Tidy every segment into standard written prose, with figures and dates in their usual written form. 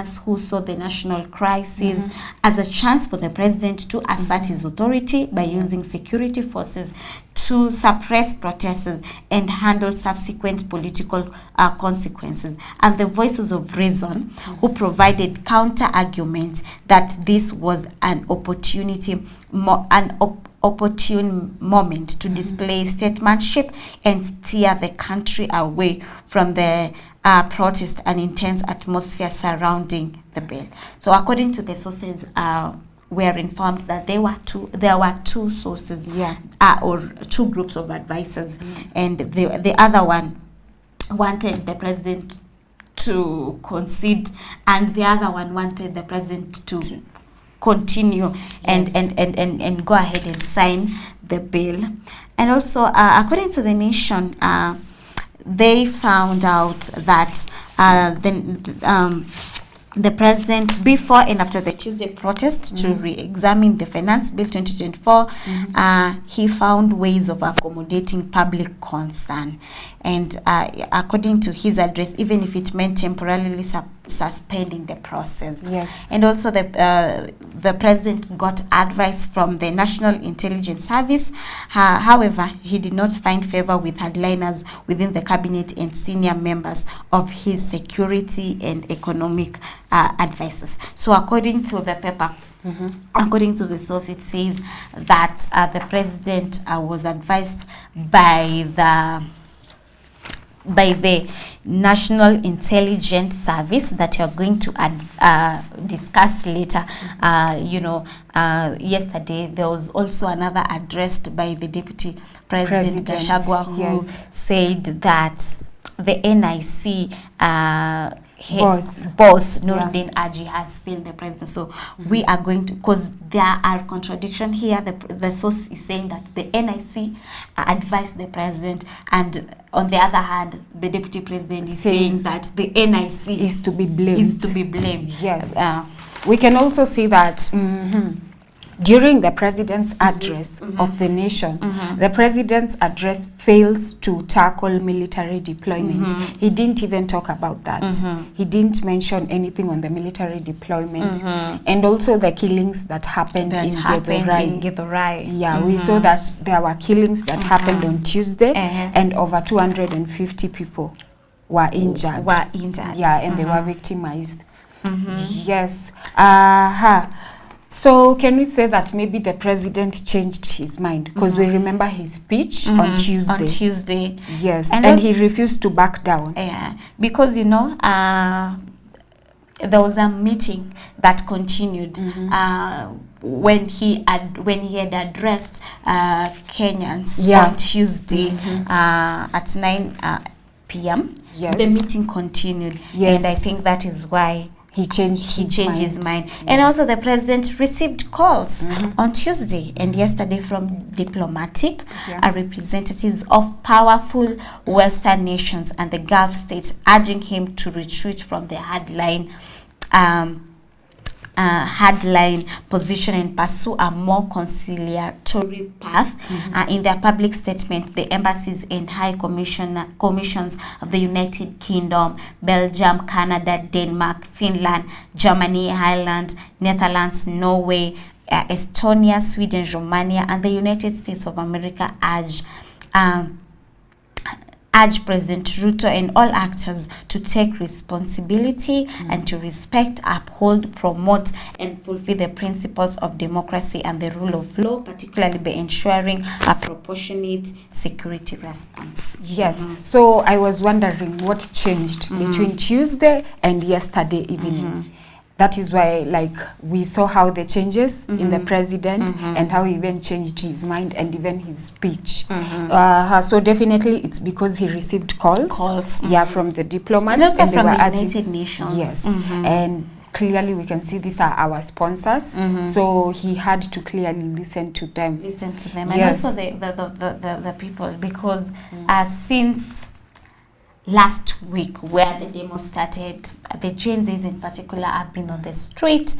leaders who saw the national crisis as a chance for the president to assert his authority by using security forces to suppress protests and handle subsequent political consequences, and the voices of reason who provided counter arguments that this was an opportune moment to display statesmanship and steer the country away from the protest and intense atmosphere surrounding the bill. So according to the sources, we are informed that there were two sources, or two groups of advisors, and the other one wanted the president to concede, and the other one wanted the president to continue and go ahead and sign the bill. And also, according to The Nation, they found out that the president, before and after the Tuesday protest to re-examine the Finance Bill 2024, he found ways of accommodating public concern. And according to his address, even if it meant temporarily suspending the process. Yes. And also the president got advice from the National Intelligence Service. However, he did not find favor with hardliners within the cabinet and senior members of his security and economic advisors. So according to the paper, according to the source, it says that the president was advised by the National Intelligence Service that you're going to discuss later. Yesterday there was also another addressed by the Deputy President Gachagua, who said that the NIC boss Noordin Haji has failed the president. So we are going to, because there are contradiction here. The source is saying that the NIC advised the president, and on the other hand, the deputy president is saying that the NIC is to be blamed. Yes. We can also see that during the president's address of the nation, the president's address fails to tackle military deployment. He didn't even talk about that. He didn't mention anything on the military deployment, and also the killings that happened in Githurai. Yeah, we saw that there were killings that happened on Tuesday, and over 250 people were injured. Yeah, and they were victimized. Yes. So can we say that maybe the president changed his mind? Because we remember his speech on Tuesday. Yes, and he refused to back down. Yeah, because there was a meeting that continued when he had addressed Kenyans on Tuesday at 9 p.m. Yes. The meeting continued, and I think that is why he changed his mind. And also the president received calls on Tuesday and yesterday from diplomatic representatives of powerful Western nations and the Gulf states, urging him to retreat from the hardline position and pursue a more conciliatory path. In their public statement, the embassies and high commissions of the United Kingdom, Belgium, Canada, Denmark, Finland, Germany, Ireland, Netherlands, Norway, Estonia, Sweden, Romania, and the United States of America urge President Ruto and all actors to take responsibility and to respect, uphold, promote, and fulfill the principles of democracy and the rule of law, particularly by ensuring a proportionate security response. Yes. So I was wondering what changed between Tuesday and yesterday evening. That is why, we saw how the changes in the president and how he even changed his mind and even his speech. So definitely it's because he received calls from the diplomats and also from the United Nations. Yes, and clearly we can see these are our sponsors. So he had to clearly listen to them. And also the people, because since last week where the demo started, the Gen Zs in particular have been on the street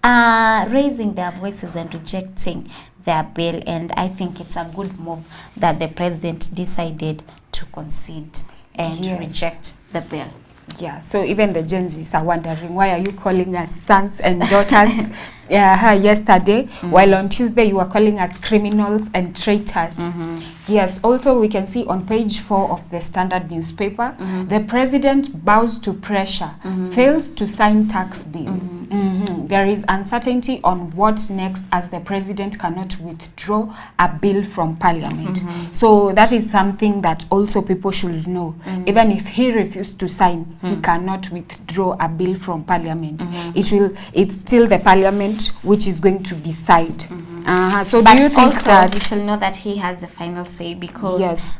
raising their voices and rejecting their bill, and I think it's a good move that the president decided to concede and reject the bill. Yeah, so even the Gen Zs are wondering, why are you calling us sons and daughters yesterday, while on Tuesday you were calling us criminals and traitors? Yes, also we can see on page 4 of the Standard newspaper, the president bows to pressure, fails to sign tax bill. There is uncertainty on what next, as the president cannot withdraw a bill from parliament. So that is something that also people should know. Even if he refused to sign, he cannot withdraw a bill from parliament. It's still the parliament which is going to decide. So But do you think also, that we should know that he has the final say, because Yes.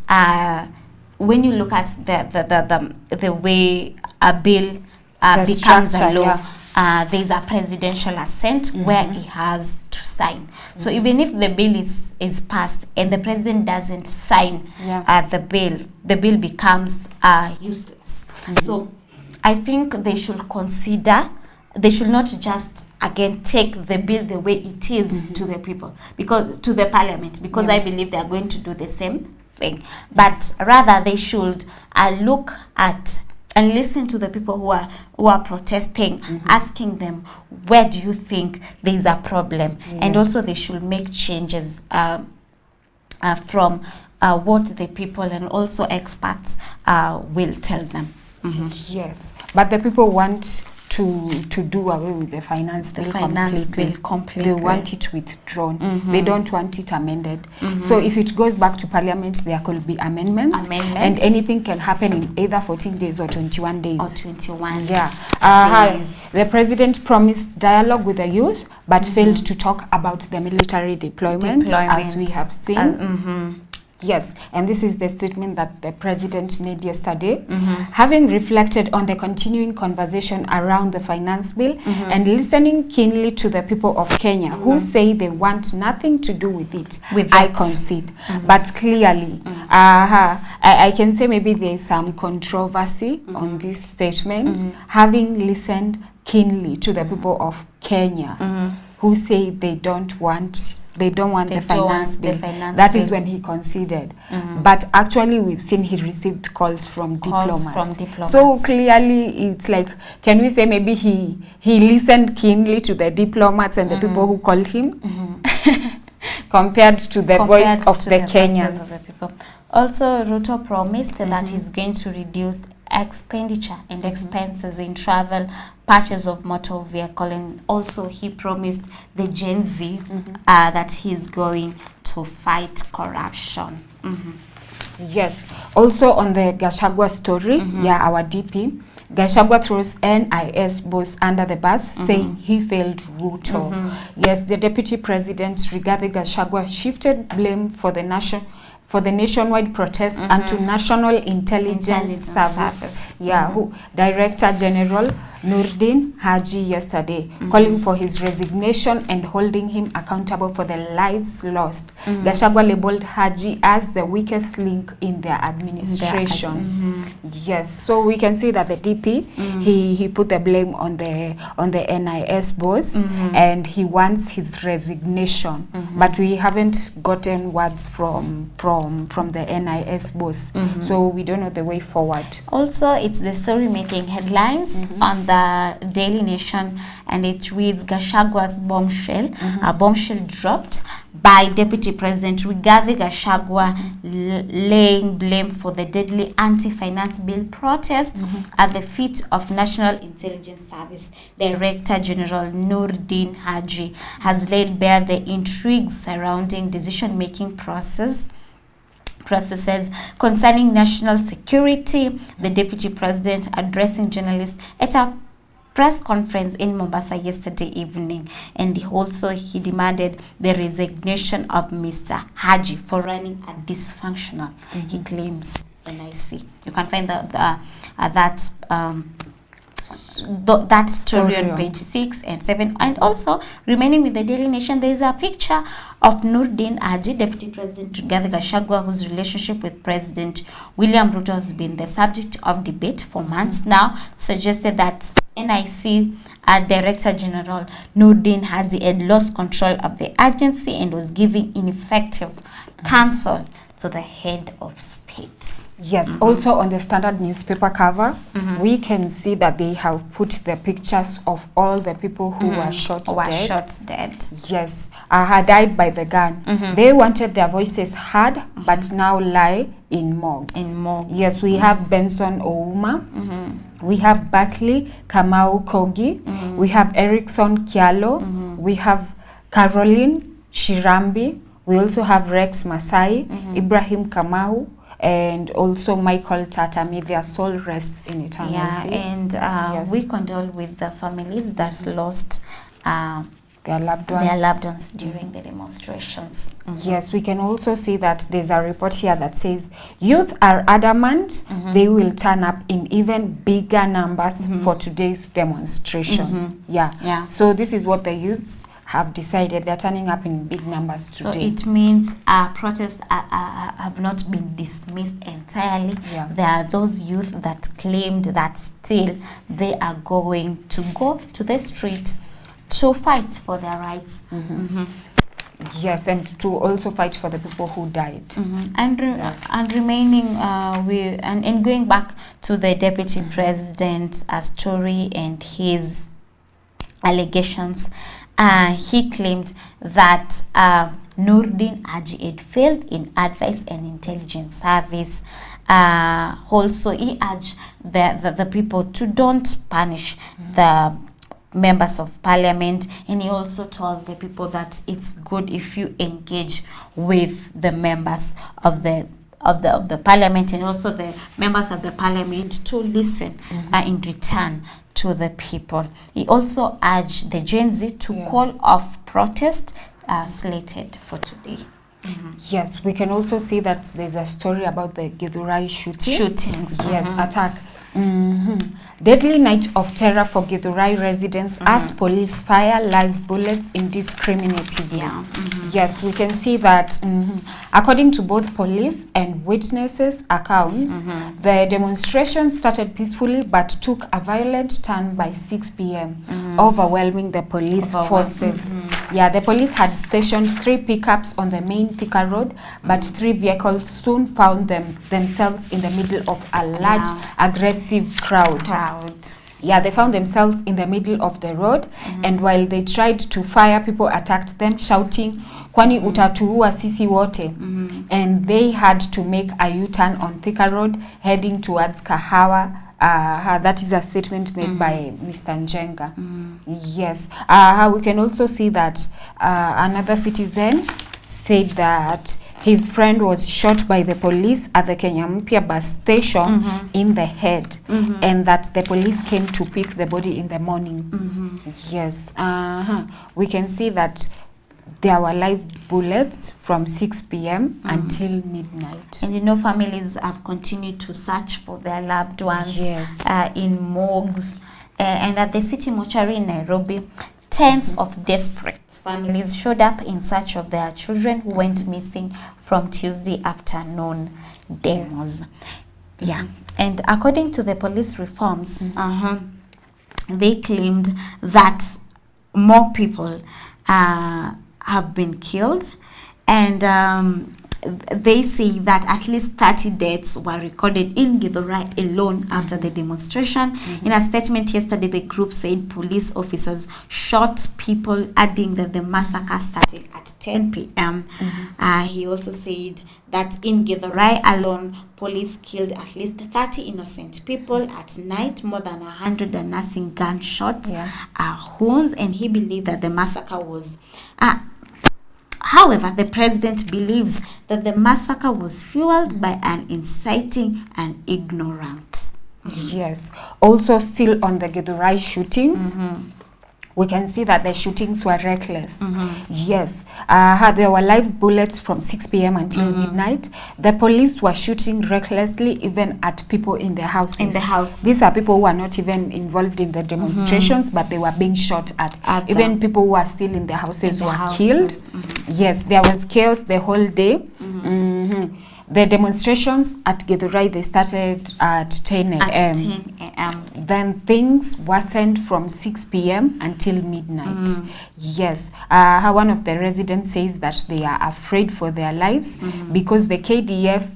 when you look at the way a bill The becomes a structure, law, there's a presidential assent where he has to sign. So even if the bill is passed and the president doesn't sign the bill becomes useless. So I think they should consider, they should not just again take the bill the way it is to the people, because to the parliament, because I believe they are going to do the same thing, but rather they should look at and listen to the people who are protesting, asking them, where do you think there is a problem? And also they should make changes from what the people and also experts will tell them. Yes, but the people want to do away with the finance bill completely. They want it withdrawn. They don't want it amended. So if it goes back to parliament, there could be amendments. And anything can happen in either 14 days or 21 days. Or 21 days. The president promised dialogue with the youth, but failed to talk about the military deployment, as we have seen. Yes, and this is the statement that the president made yesterday. Having reflected on the continuing conversation around the finance bill and listening keenly to the people of Kenya who say they want nothing to do with it, I concede. But clearly, I can say maybe there is some controversy on this statement. Having listened keenly to the people of Kenya who say they don't want the finance bill. That is when he conceded. But actually we've seen he received calls from diplomats. So clearly it's like, can we say maybe he listened keenly to the diplomats and the people who called him compared to the voice of the Kenyans. Also, Ruto promised that he's going to reduce expenditure and expenses in travel, purchase of motor vehicle, and also he promised the Gen Z that he's going to fight corruption. Yes. Also on the Gachagua story, our DP, Gachagua throws NIS boss under the bus, saying he failed Ruto. Yes, the deputy president, Rigathi Gachagua, shifted blame for the nationwide protest onto National Intelligence Service. Who Director General Nurdin Haji yesterday, calling for his resignation and holding him accountable for the lives lost. Gachagua labeled Haji as the weakest link in their administration. Yes, so we can see that the DP, he put the blame on the NIS boss, and he wants his resignation. But we haven't gotten words from the NIS boss, so we don't know the way forward. Also, it's the story making headlines on the Daily Nation, and it reads Gachagua's bombshell. A bombshell dropped by Deputy President Rigathi Gachagua, laying blame for the deadly anti-finance bill protest at the feet of National Intelligence Service. Director General Nurdin Haji has laid bare the intrigues surrounding decision-making processes concerning national security. The deputy president addressing journalists at a press conference in Mombasa yesterday evening, and he demanded the resignation of Mr. Haji for running a dysfunctional, he claims, NIC. You can find that story on page 6 and 7. And also, remaining with the Daily Nation, there is a picture of Nurdin Haji, Deputy President Rigathi Gachagua, whose relationship with President William Ruto has been the subject of debate for months now, suggested that NIC Director General Nurdin Haji had lost control of the agency and was giving ineffective counsel to the head of state. Yes, also on the Standard newspaper cover, we can see that they have put the pictures of all the people who were shot dead. Yes, had died by the gun. They wanted their voices heard, but now lie in morgues. Yes, we have Benson Ouma, we have Basley Kamau Kogi, we have Erickson Kialo, we have Caroline Shirambi, we also have Rex Masai, Ibrahim Kamau, and also Michael Tata. May their soul rest in eternal peace. And yes. we condole with the families that lost their loved ones during the demonstrations. Yes, we can also see that there's a report here that says youth are adamant they will turn up in even bigger numbers for today's demonstration. Yeah. So this is what the youths have decided. They're turning up in big numbers today. So it means protests have not been dismissed entirely. There are those youth that claimed that still they are going to go to the street to fight for their rights. Yes, and to also fight for the people who died. And remaining and going back to the deputy president's story and his allegations, he claimed that Nurdin Haji had failed in advice and intelligence service. Also, he urged the people to don't punish the members of parliament, and he also told the people that it's good if you engage with the members of the parliament and also the members of the parliament to listen in return to the people. He also urged the Gen Z to call off protest slated for today. Yes, we can also see that there's a story about the Githurai shootings. Yes, attack. Deadly night of terror for Githurai residents as police fire live bullets indiscriminately. Yes, we can see that according to both police and witnesses' accounts, the demonstration started peacefully but took a violent turn by 6 p.m., overwhelming the police forces. Yeah, the police had stationed 3 pickups on the main Thika Road, but 3 vehicles soon found themselves in the middle of a large, aggressive crowd. Yeah, they found themselves in the middle of the road, and while they tried to fire, people attacked them, shouting, "Kwani utatuua sisi wote?" And they had to make a U-turn on Thika Road, heading towards Kahawa. That is a statement made by Mr. Njenga. Yes. We can also see that another citizen said that his friend was shot by the police at the Kenya Mpya bus station in the head, and that the police came to pick the body in the morning. Yes. We can see that there were live bullets from 6 p.m. until midnight. And families have continued to search for their loved ones in morgues. And at the city mortuary in Nairobi, tens of desperate families showed up in search of their children who went missing from Tuesday afternoon demos. And according to the police reforms, they claimed that more people have been killed, and they say that at least 30 deaths were recorded in Githurai alone after the demonstration. In a statement yesterday, the group said police officers shot people, adding that the massacre started at 10 p.m. He also said that in Githurai alone, police killed at least 30 innocent people at night, more than 100 nursing gunshot wounds, and he believed that the massacre was... However, the president believes that the massacre was fueled by an inciting and ignorant. Yes. Also, still on the Githurai shootings, we can see that the shootings were reckless. Yes. There were live bullets from 6 p.m. until midnight. The police were shooting recklessly even at people in their houses. These are people who are not even involved in the demonstrations, but they were being shot at. Even people who are still in their houses were killed. Yes, there was chaos the whole day. The demonstrations at Githurai, they started at 10 a.m. p.m. Then things worsened from 6 p.m. until midnight. Yes. One of the residents says that they are afraid for their lives because the KDF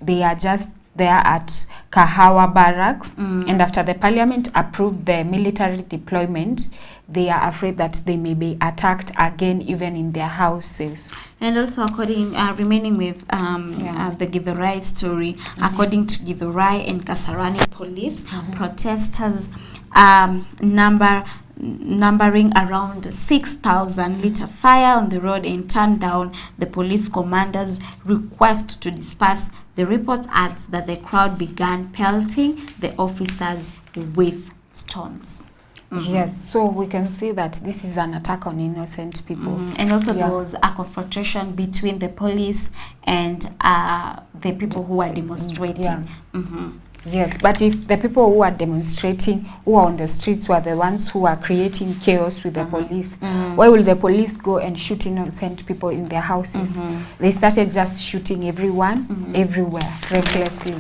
they are just there at Kahawa Barracks, and after the parliament approved the military deployment, they are afraid that they may be attacked again even in their houses. And also, remaining with the Githurai story, according to Githurai and Kasarani police, protesters numbering around 6,000 lit a fire on the road and turned down the police commander's request to disperse. The report adds that the crowd began pelting the officers with stones. Yes, so we can see that this is an attack on innocent people. And also there was a confrontation between the police and the people who are demonstrating. Yes, but if the people who are demonstrating, who are on the streets, were the ones who are creating chaos with the police, why will the police go and shoot innocent people in their houses? They started just shooting everyone, everywhere, recklessly.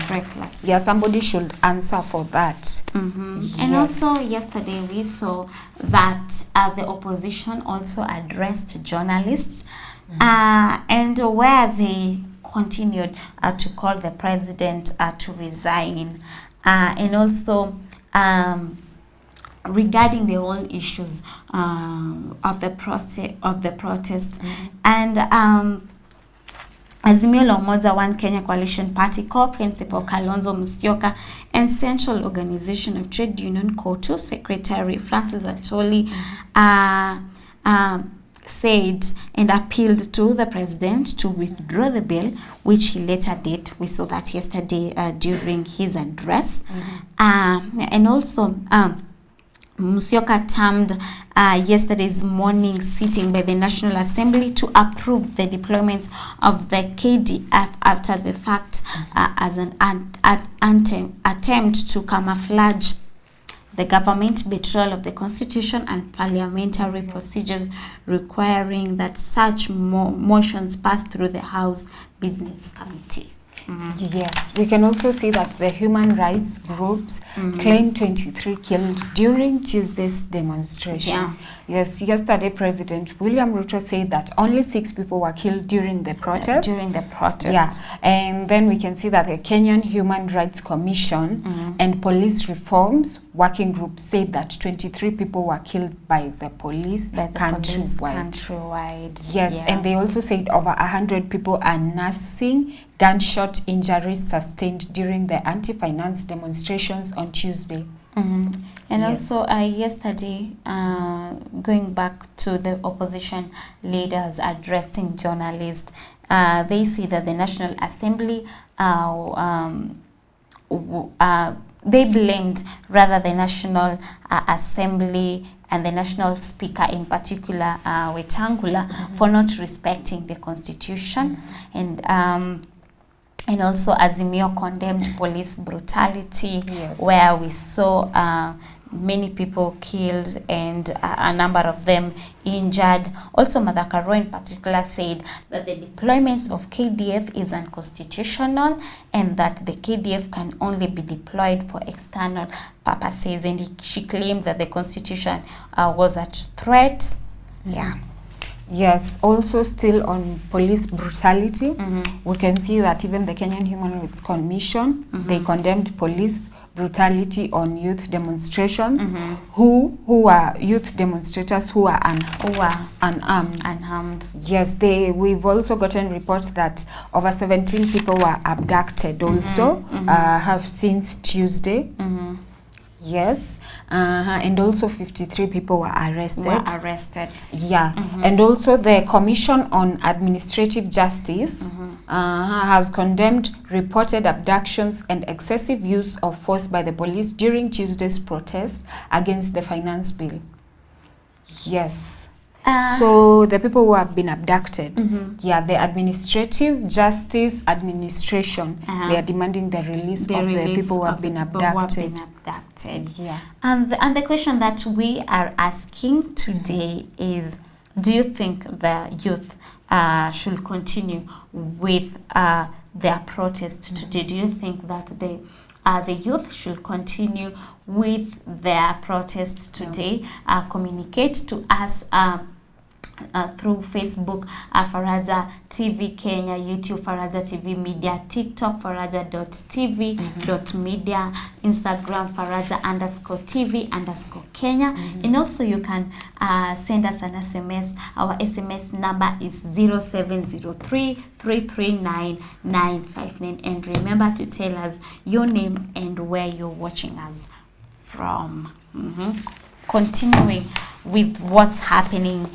Yeah, somebody should answer for that. And also yesterday we saw that the opposition also addressed journalists and where they continued to call the president to resign, and also regarding the whole issues of the protest and Azimio la Umoja One Kenya Coalition Party co-principal Kalonzo Musyoka and Central Organization of Trade Union COTU Secretary Francis Atwoli said and appealed to the president to withdraw the bill, which he later did. We saw that yesterday during his address. And also Musyoka termed yesterday's morning sitting by the National Assembly to approve the deployment of the KDF after the fact as an attempt to camouflage the government betrayal of the constitution and parliamentary procedures requiring that such motions pass through the House Business Committee. Yes, we can also see that the human rights groups claimed 23 killed during Tuesday's demonstration. Yes, yesterday President William Ruto said that only 6 people were killed during the protest. Yeah, and then we can see that the Kenyan Human Rights Commission and Police Reforms Working Group said that 23 people were killed by the police countrywide. Yes, and they also said over 100 people are nursing gunshot injuries sustained during the anti-finance demonstrations on Tuesday. And also yesterday, going back to the opposition leaders addressing journalists, they say that the National Assembly, they blamed rather the National Assembly and the National Speaker in particular, Wetangula, for not respecting the Constitution. And also Azimio condemned police brutality, where we saw many people killed and a number of them injured. Also Martha Karua in particular said that the deployment of KDF is unconstitutional and that the KDF can only be deployed for external purposes, and she claimed that the constitution was at threat. Yes, also still on police brutality, we can see that even the Kenyan Human Rights Commission, they condemned police brutality on youth demonstrations, who are youth demonstrators who are unarmed. Yes, we've also gotten reports that over 17 people were abducted also, have since Tuesday. Yes, and also 53 people were arrested. Yeah, and also the Commission on Administrative Justice has condemned reported abductions and excessive use of force by the police during Tuesday's protest against the finance bill. Yes. So the people who have been abducted, the Administrative Justice Administration, they are demanding the release of the people who have been abducted. Yeah. And the question that we are asking today is, do you think the youth should continue with their protest today? Do you think that the the youth should continue with their protest today. Communicate to us through Facebook, Faraja TV Kenya, YouTube Faraja TV Media, TikTok faraja.tv.media, Instagram Faraja_TV_Kenya, and also you can send us an SMS. Our SMS number is 0703-339-959, and remember to tell us your name and where you're watching us from. Continuing with what's happening,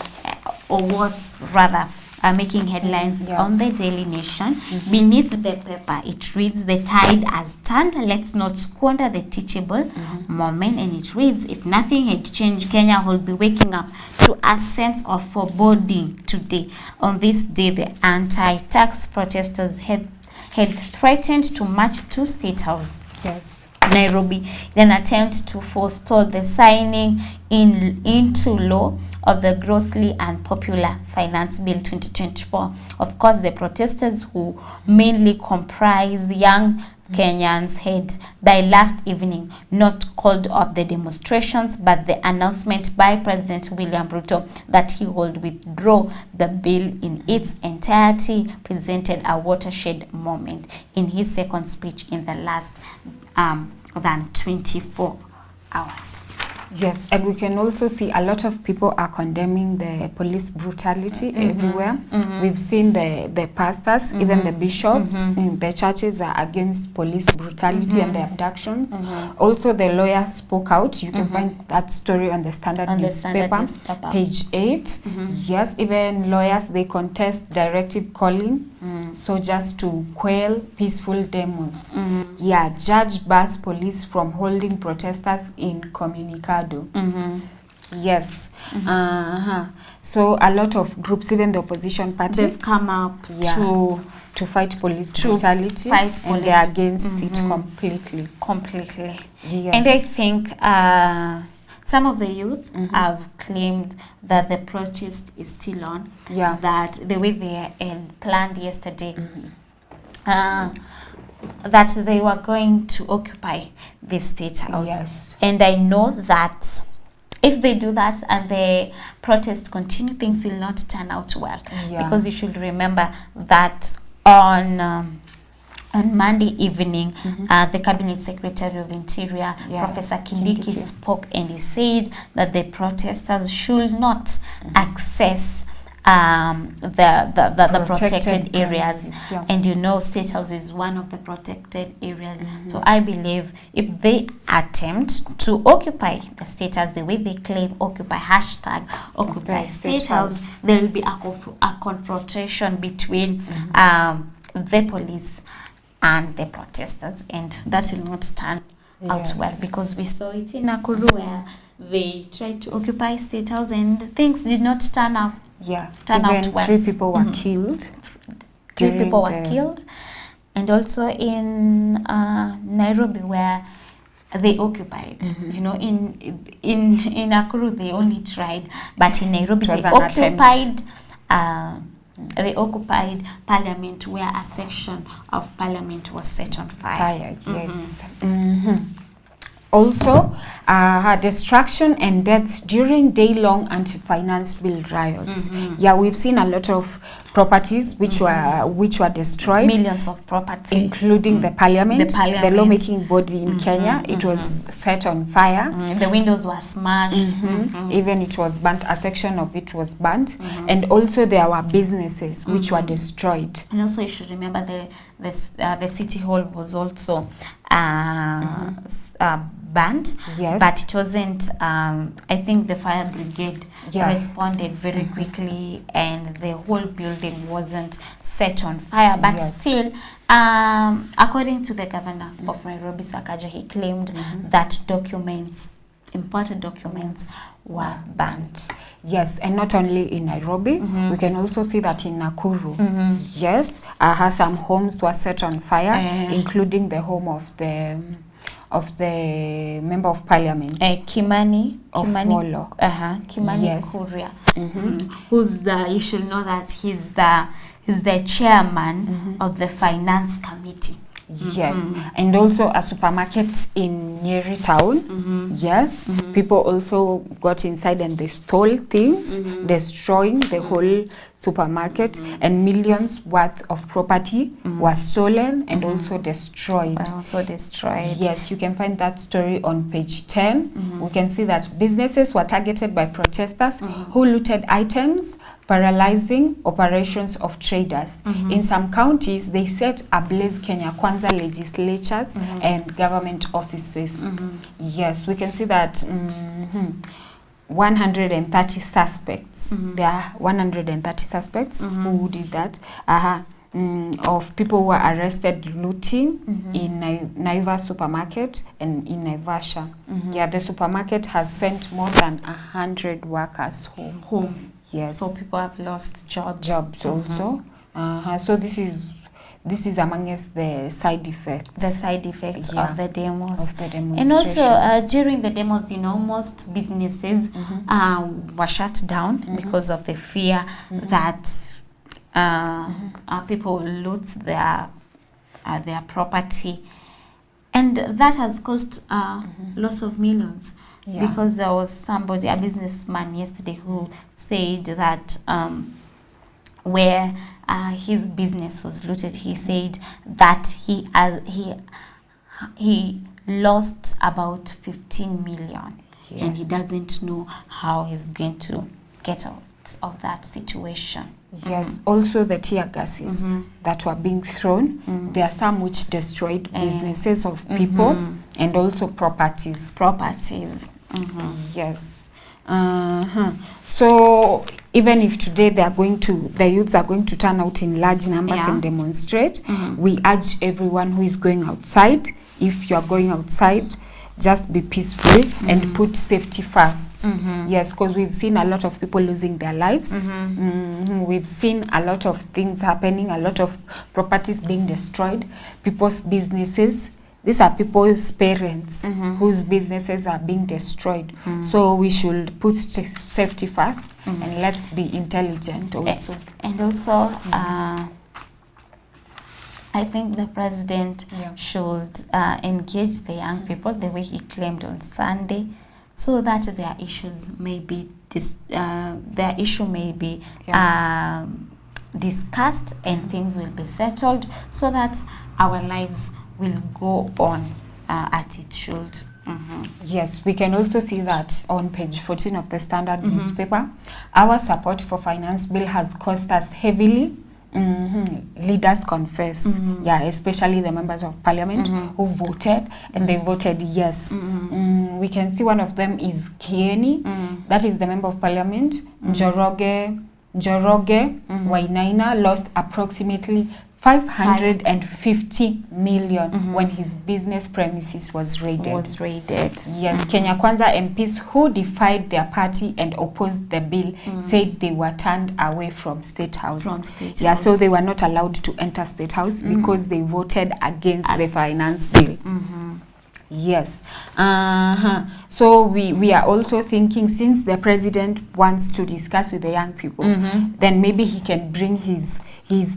or what's rather making headlines on the Daily Nation. Beneath the paper, it reads, "The tide has turned. Let's not squander the teachable moment." And it reads, "If nothing had changed, Kenya will be waking up to a sense of foreboding today." On this day, the anti-tax protesters had threatened to march to State House, Nairobi, in an attempt to forestall the signing into law of the grossly unpopular Finance Bill 2024. Of course, the protesters, who mainly comprise young Kenyans, had by last evening not called off the demonstrations, but the announcement by President William Ruto that he would withdraw the bill in its entirety presented a watershed moment in his second speech in the last than 24 hours. Yes, and we can also see a lot of people are condemning the police brutality everywhere. We've seen the pastors, even the bishops in the churches are against police brutality and the abductions. Also, the lawyers spoke out. You can find that story on the Standard newspaper, page 8. Yes, even lawyers, they contest directive calling soldiers to quell peaceful demos. Judge bars police from holding protesters incommunicado. Yes. So a lot of groups, even the opposition party, they've come up to fight police brutality, and they're against it completely. Yes. And I think some of the youth have claimed that the protest is still on, that the way they had planned yesterday, that they were going to occupy the State House. Yes. And I know that if they do that and the protest continue, things will not turn out well. Because you should remember that on Monday evening, the Cabinet Secretary of Interior, Professor Kindiki, spoke, and he said that the protesters should not access the protected areas. And you know, State House is one of the protected areas. So I believe if they attempt to occupy the State House the way they claim, occupy #occupy State House, there will be a confrontation between the police and the protesters, and that will not turn out well, because we saw it in Nakuru where they tried to occupy State House and things did not turn out. Turn out well. 3 people were killed. 3 people were killed, and also in Nairobi where they occupied. You know, in Nakuru they only tried, but in Nairobi they occupied. They occupied Parliament, where a section of Parliament was set on fire. Yes. Also, destruction and deaths during day-long anti-finance bill riots. We've seen a lot of properties which were destroyed. Millions of property, including the parliament, the lawmaking body in Kenya. It was set on fire. The windows were smashed. Even it was burnt. A section of it was burnt, and also there were businesses which were destroyed. And also, you should remember the city hall was also burnt, but it wasn't. I think the fire brigade responded very quickly, and the whole building wasn't set on fire. But still, according to the governor of Nairobi, Sakaja, he claimed that important documents were burnt. Yes, and not only in Nairobi, we can also see that in Nakuru. Some homes were set on fire, including the home of the member of parliament, Kimani Molo. Kuria, who's you should know that he's the chairman of the finance committee. Yes, and also a supermarket in Nyeri town. Yes, people also got inside and they stole things, destroying the whole supermarket, and millions worth of property was stolen and also destroyed. Yes, you can find that story on page 10. We can see that businesses were targeted by protesters who looted items, paralyzing operations of traders. In some counties, they set ablaze Kenya Kwanza legislatures and government offices. Yes, we can see that 130 suspects. There are 130 suspects who did that. Of people who were arrested looting in Naivas supermarket and in Naivasha. Yeah, the supermarket has sent more than 100 workers home. Yes. So people have lost jobs. Also. So this is amongst the side effects. The side effects of the demos. Of the demonstration. And also during the demos, most businesses were shut down because of the fear that people will loot their property, and that has cost loss of millions. Because there was somebody, a businessman yesterday, who said that where his business was looted, he said that he lost about 15 million, and he doesn't know how he's going to get out of that situation. Yes, also the tear gases that were being thrown. There are some which destroyed businesses of people and also properties. Yes. So even if today the youths are going to turn out in large numbers and demonstrate, we urge everyone who is going outside, if you are going outside, just be peaceful and put safety first. Yes, because we've seen a lot of people losing their lives. We've seen a lot of things happening, a lot of properties being destroyed, people's businesses. These are people's parents whose businesses are being destroyed. So we should put safety first and let's be intelligent also. And also, I think the president should engage the young people the way he claimed on Sunday, so that their issues may be discussed and things will be settled, so that our lives will go on as it should. Yes, we can also see that on page 14 of the Standard newspaper. Our support for finance bill has cost us heavily. Leaders confess, especially the members of parliament who voted, and they voted yes. We can see one of them is Kieni, that is the member of parliament. Njoroge Wainaina lost approximately 550 million when his business premises was raided. Yes, Kenya Kwanza MPs who defied their party and opposed the bill said they were turned away from State House. So they were not allowed to enter State House because they voted against the finance bill. Yes. So we are also thinking, since the president wants to discuss with the young people, then maybe he can bring his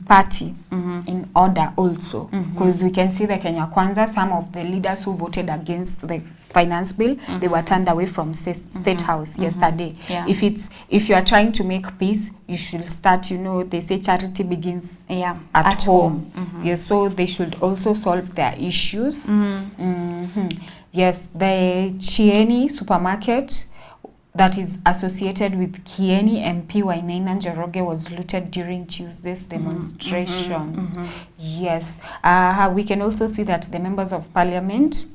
party in order also, because we can see the Kenya Kwanza, some of the leaders who voted against the finance bill, they were turned away from State House yesterday. If you are trying to make peace, you should start, they say charity begins at home. Yes, so they should also solve their issues. Yes, the Chieni supermarket that is associated with Kieni MP Wainaina Njoroge was looted during Tuesday's demonstration. Yes, we can also see that the members of parliament,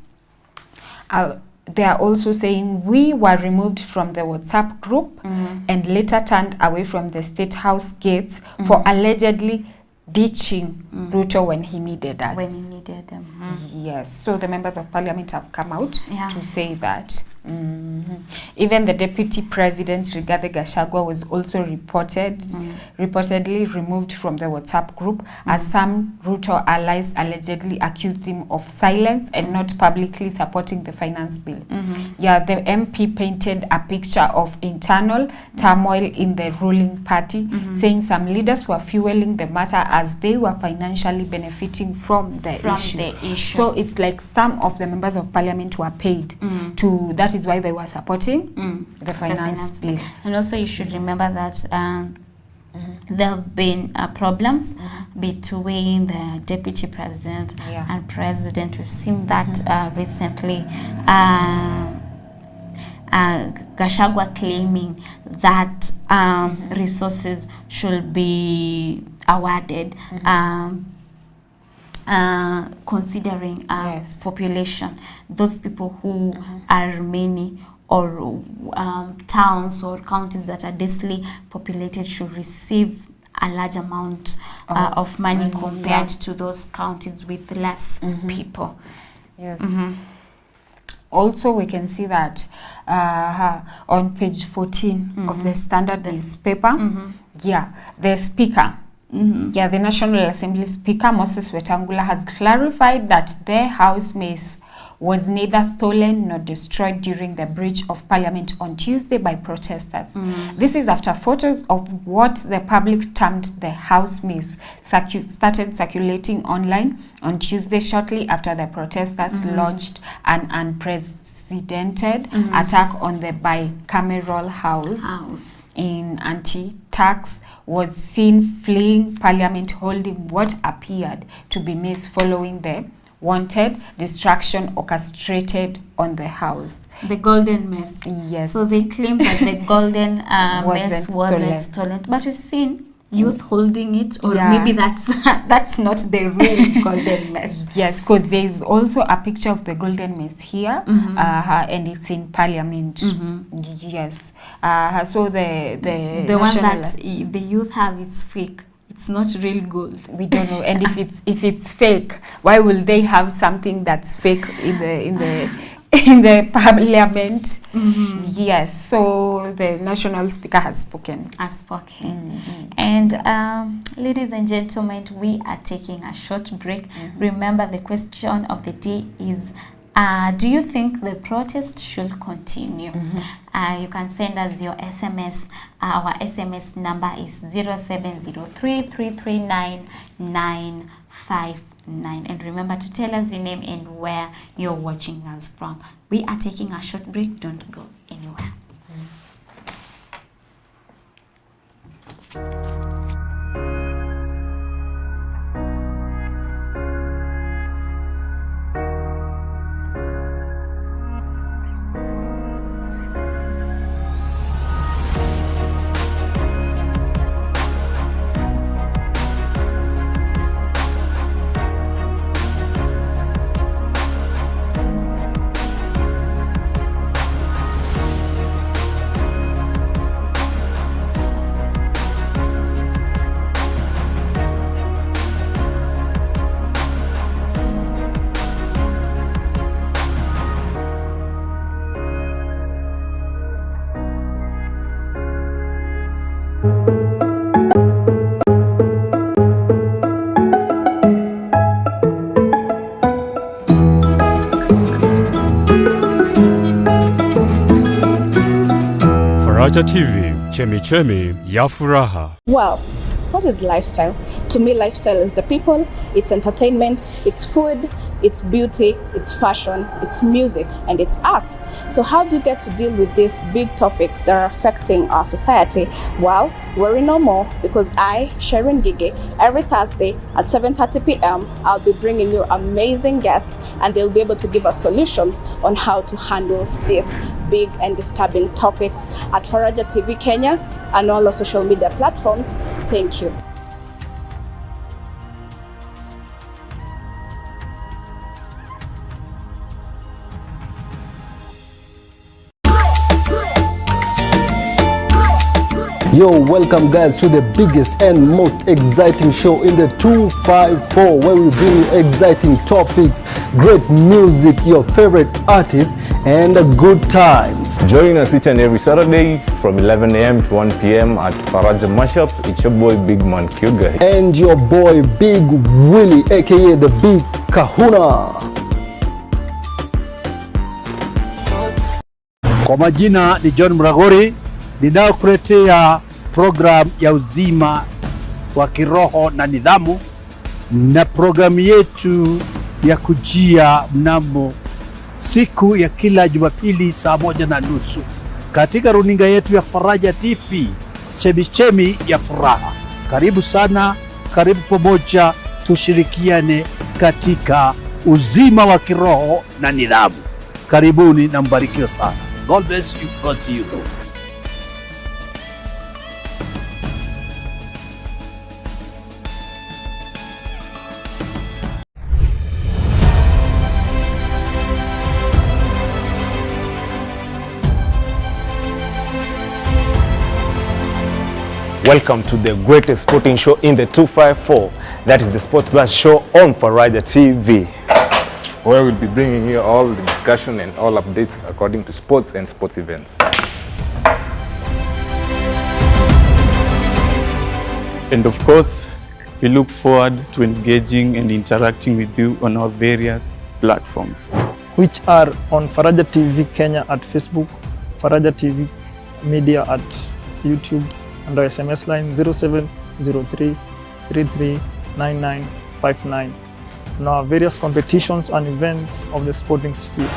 they are also saying we were removed from the WhatsApp group and later turned away from the State House gates for allegedly ditching Ruto when he needed us. When he needed them. Yes, so the members of parliament have come out to say that. Even the deputy president Rigathi Gachagua was also reportedly removed from the WhatsApp group as some Ruto allies allegedly accused him of silence and not publicly supporting the finance bill. Yeah, the MP painted a picture of internal turmoil in the ruling party, saying some leaders were fueling the matter as they were financially benefiting from the issue. So it's like some of the members of parliament were paid to, that is why they were supporting the finance bill. And also you should remember that there have been problems between the deputy president and president. We've seen that recently. Gachagua claiming that resources should be awarded considering population. Those people who are many or towns or counties that are densely populated should receive a large amount of money compared to those counties with less people. Yes. Also, we can see that on page 14 of the Standard newspaper, the speaker, the National Assembly Speaker, Moses Wetangula, has clarified that the House mace was neither stolen nor destroyed during the breach of Parliament on Tuesday by protesters. This is after photos of what the public termed the House mace started circulating online on Tuesday, shortly after the protesters launched an unprecedented attack on the bicameral House in anti-tax was seen fleeing Parliament holding what appeared to be mace following the wanted distraction orchestrated on the House. The golden mess. Yes. So they claim that the golden mess wasn't stolen. But we've seen youth holding it, or maybe that's not the real golden mess. Yes, because there is also a picture of the golden mess here, and it's in Parliament. Yes. So the one that the youth have is fake. It's not real gold. We don't know. And if it's fake, why will they have something that's fake in the Parliament? Yes. So the National Speaker has spoken. And ladies and gentlemen, we are taking a short break. Remember, the question of the day is, do you think the protest should continue? You can send us your SMS. Our SMS number is 0703-339-959. And remember to tell us your name and where you're watching us from. We are taking a short break. Don't go anywhere. Faraja TV, Chemichemi ya Furaha. Well, what is lifestyle? To me, lifestyle is the people, it's entertainment, it's food, it's beauty, it's fashion, it's music, and it's art. So how do you get to deal with these big topics that are affecting our society? Well, worry no more, because I, Sharon Gige, every Thursday at 7:30 p.m, I'll be bringing you amazing guests, and they'll be able to give us solutions on how to handle these big and disturbing topics at Faraja TV Kenya and all our social media platforms. Thank you. Yo, welcome guys to the biggest and most exciting show in the 254, where we bring you exciting topics, great music, your favorite artists, and good times. Join us each and every Saturday from 11 a.m. to 1 p.m. at Faraja Mashup. It's your boy Big Man Kuga. And your boy Big Willie, aka the Big Kahuna. Kwa majina ni John Mragori, ninayokuletea program ya uzima wa kiroho na nidhamu, na programu yetu ya kujia mnamo siku ya kila Jumapili saa 1:30 katika runinga yetu ya Faraja TV, Chemichemi ya Furaha. Karibu sana, karibu pamoja, tushirikiane katika uzima wa kiroho na nidhamu. Karibuni na mbarikiwe sana. God bless you. God see you. Welcome to the greatest sporting show in the 254. That is the Sports Blast show on Faraja TV, where we'll be bringing you all the discussion and all updates according to sports and sports events. And of course, we look forward to engaging and interacting with you on our various platforms, which are on Faraja TV Kenya at Facebook, Faraja TV Media at YouTube, and our SMS line 0703 339959, and our various competitions and events of the sporting sphere.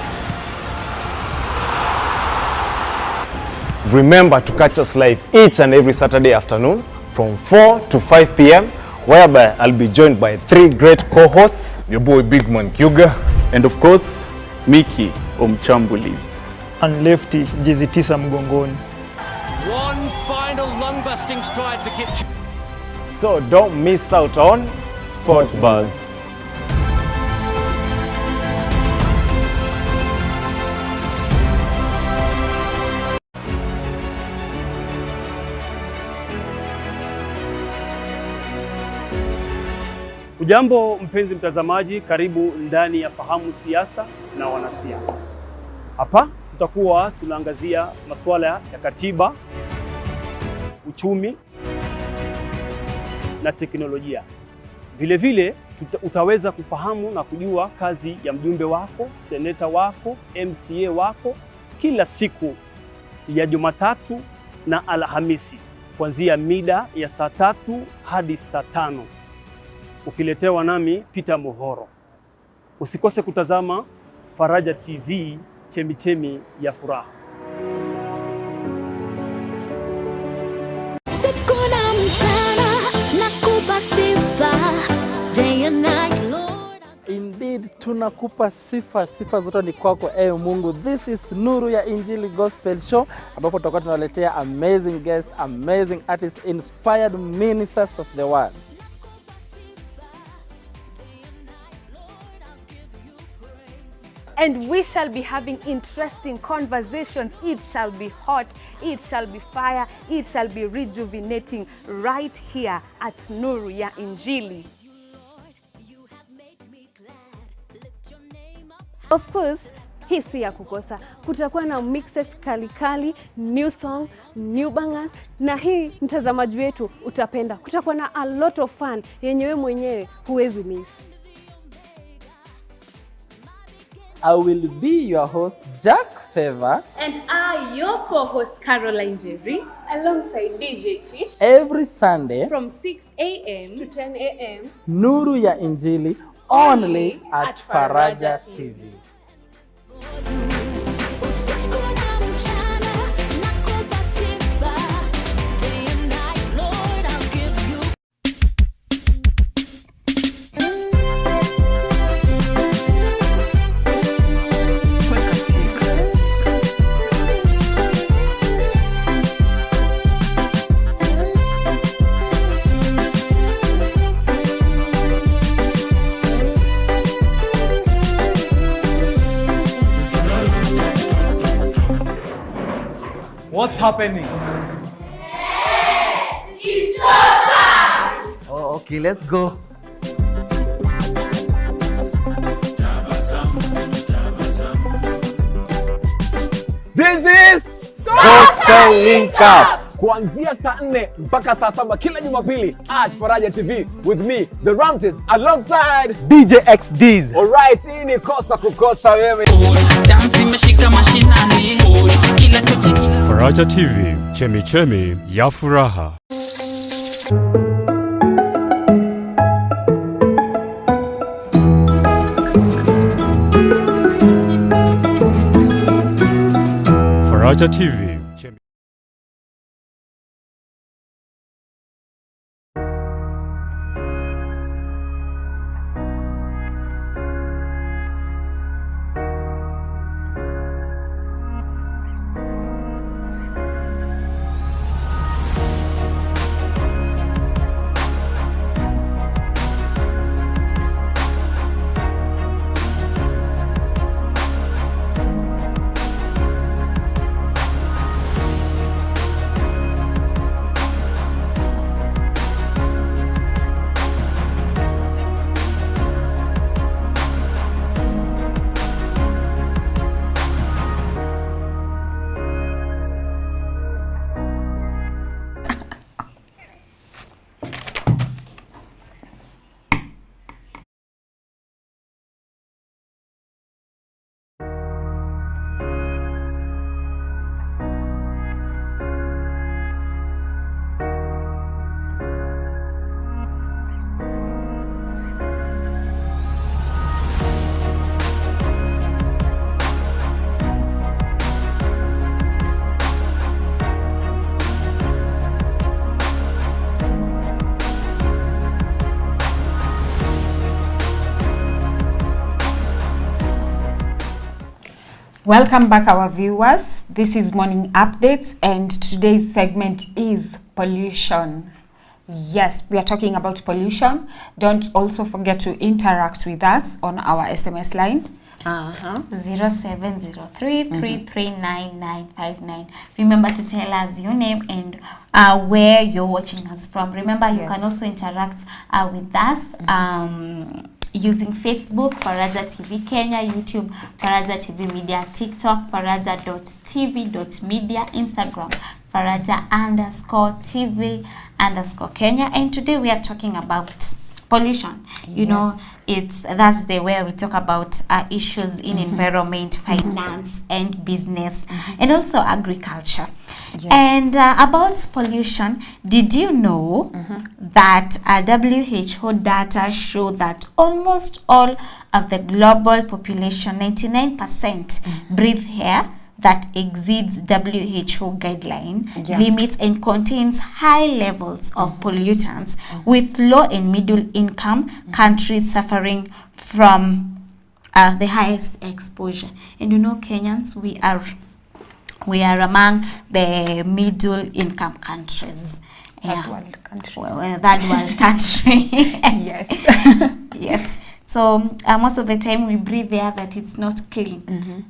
Remember to catch us live each and every Saturday afternoon from 4 to 5 p.m. whereby I'll be joined by 3 great co-hosts, your boy Big Man Kuga, and of course, Mickey Omchambulis, and Lefty Jizitisa Mgongoni. One final lung-busting stride for Kipchoge. So don't miss out on Sport Buzz. Ujambo mpenzi mtazamaji, karibu ndani ya Fahamu Siasa na Wanasiasa. Hapa tutakuwa tunaangazia masuala ya katiba, uchumi na teknolojia. Vile vile utaweza kufahamu na kujua kazi ya mjumbe wako, seneta wako, MCA wako kila siku ya Jumatatu na Alhamisi kuanzia mida ya saa 3 hadi saa 5. Ukiletewa nami Peter Mohoro. Usikose kutazama Faraja TV, Chemichemi ya Furaha. Siku na mchana nakupa sifa, day and night, Lord. Indeed, tunakupa sifa zote ni kwako ewe Mungu. This is Nuru ya Injili Gospel Show, ambapo tutakuwa tunaletea amazing guests, amazing artists, inspired ministers of the word. And we shall be having interesting conversations. It shall be hot, it shall be fire, it shall be rejuvenating right here at Nuru ya Injili. Of course, hii si ya kukosa. Kutakuwa na mixes kali, new song, new bangers, na hii mtazamaji wetu utapenda. Kutakuwa na a lot of fun yenye wewe mwenyewe huwezi miss. I will be your host, Jack Favor. And I, your co-host, Caroline Jerry, alongside DJ Tish. Every Sunday from 6 a.m. to 10 a.m. Nuru ya Injili, only at Faraja TV. What's happening? It's showtime! Oh, okay, let's go. This is Gospel Link Up. Kuanzia saa 4 mpaka saa 7 kila Jumapili at Faraja TV with me, The Ramses, alongside DJ XDs. Alright, hii ni kosa kukosa wewe. Faraja TV, chemichemi ya furaha. Faraja TV. Welcome back, our viewers. This is Morning Updates, and today's segment is pollution. Yes, we are talking about pollution. Don't also forget to interact with us on our SMS line. 0703-339-959. Remember to tell us your name and where you're watching us from. Remember, you can also interact with us using Facebook, Faraja TV Kenya, YouTube, Faraja TV Media, TikTok, faraja.tv.media, Instagram, Faraja_TV_Kenya. And today we are talking about pollution. You know, that's the way we talk about issues in environment, finance, and business, and also agriculture. And about pollution, did you know that WHO data show that almost all of the global population, 99%, breathe air that exceeds WHO guideline limits and contains high levels of pollutants, with low and middle income countries suffering from the highest exposure. And you know, Kenyans, we are among the middle income countries. Third world countries. Well, third world country. Yes. Yes. So most of the time we breathe air that it's not clean.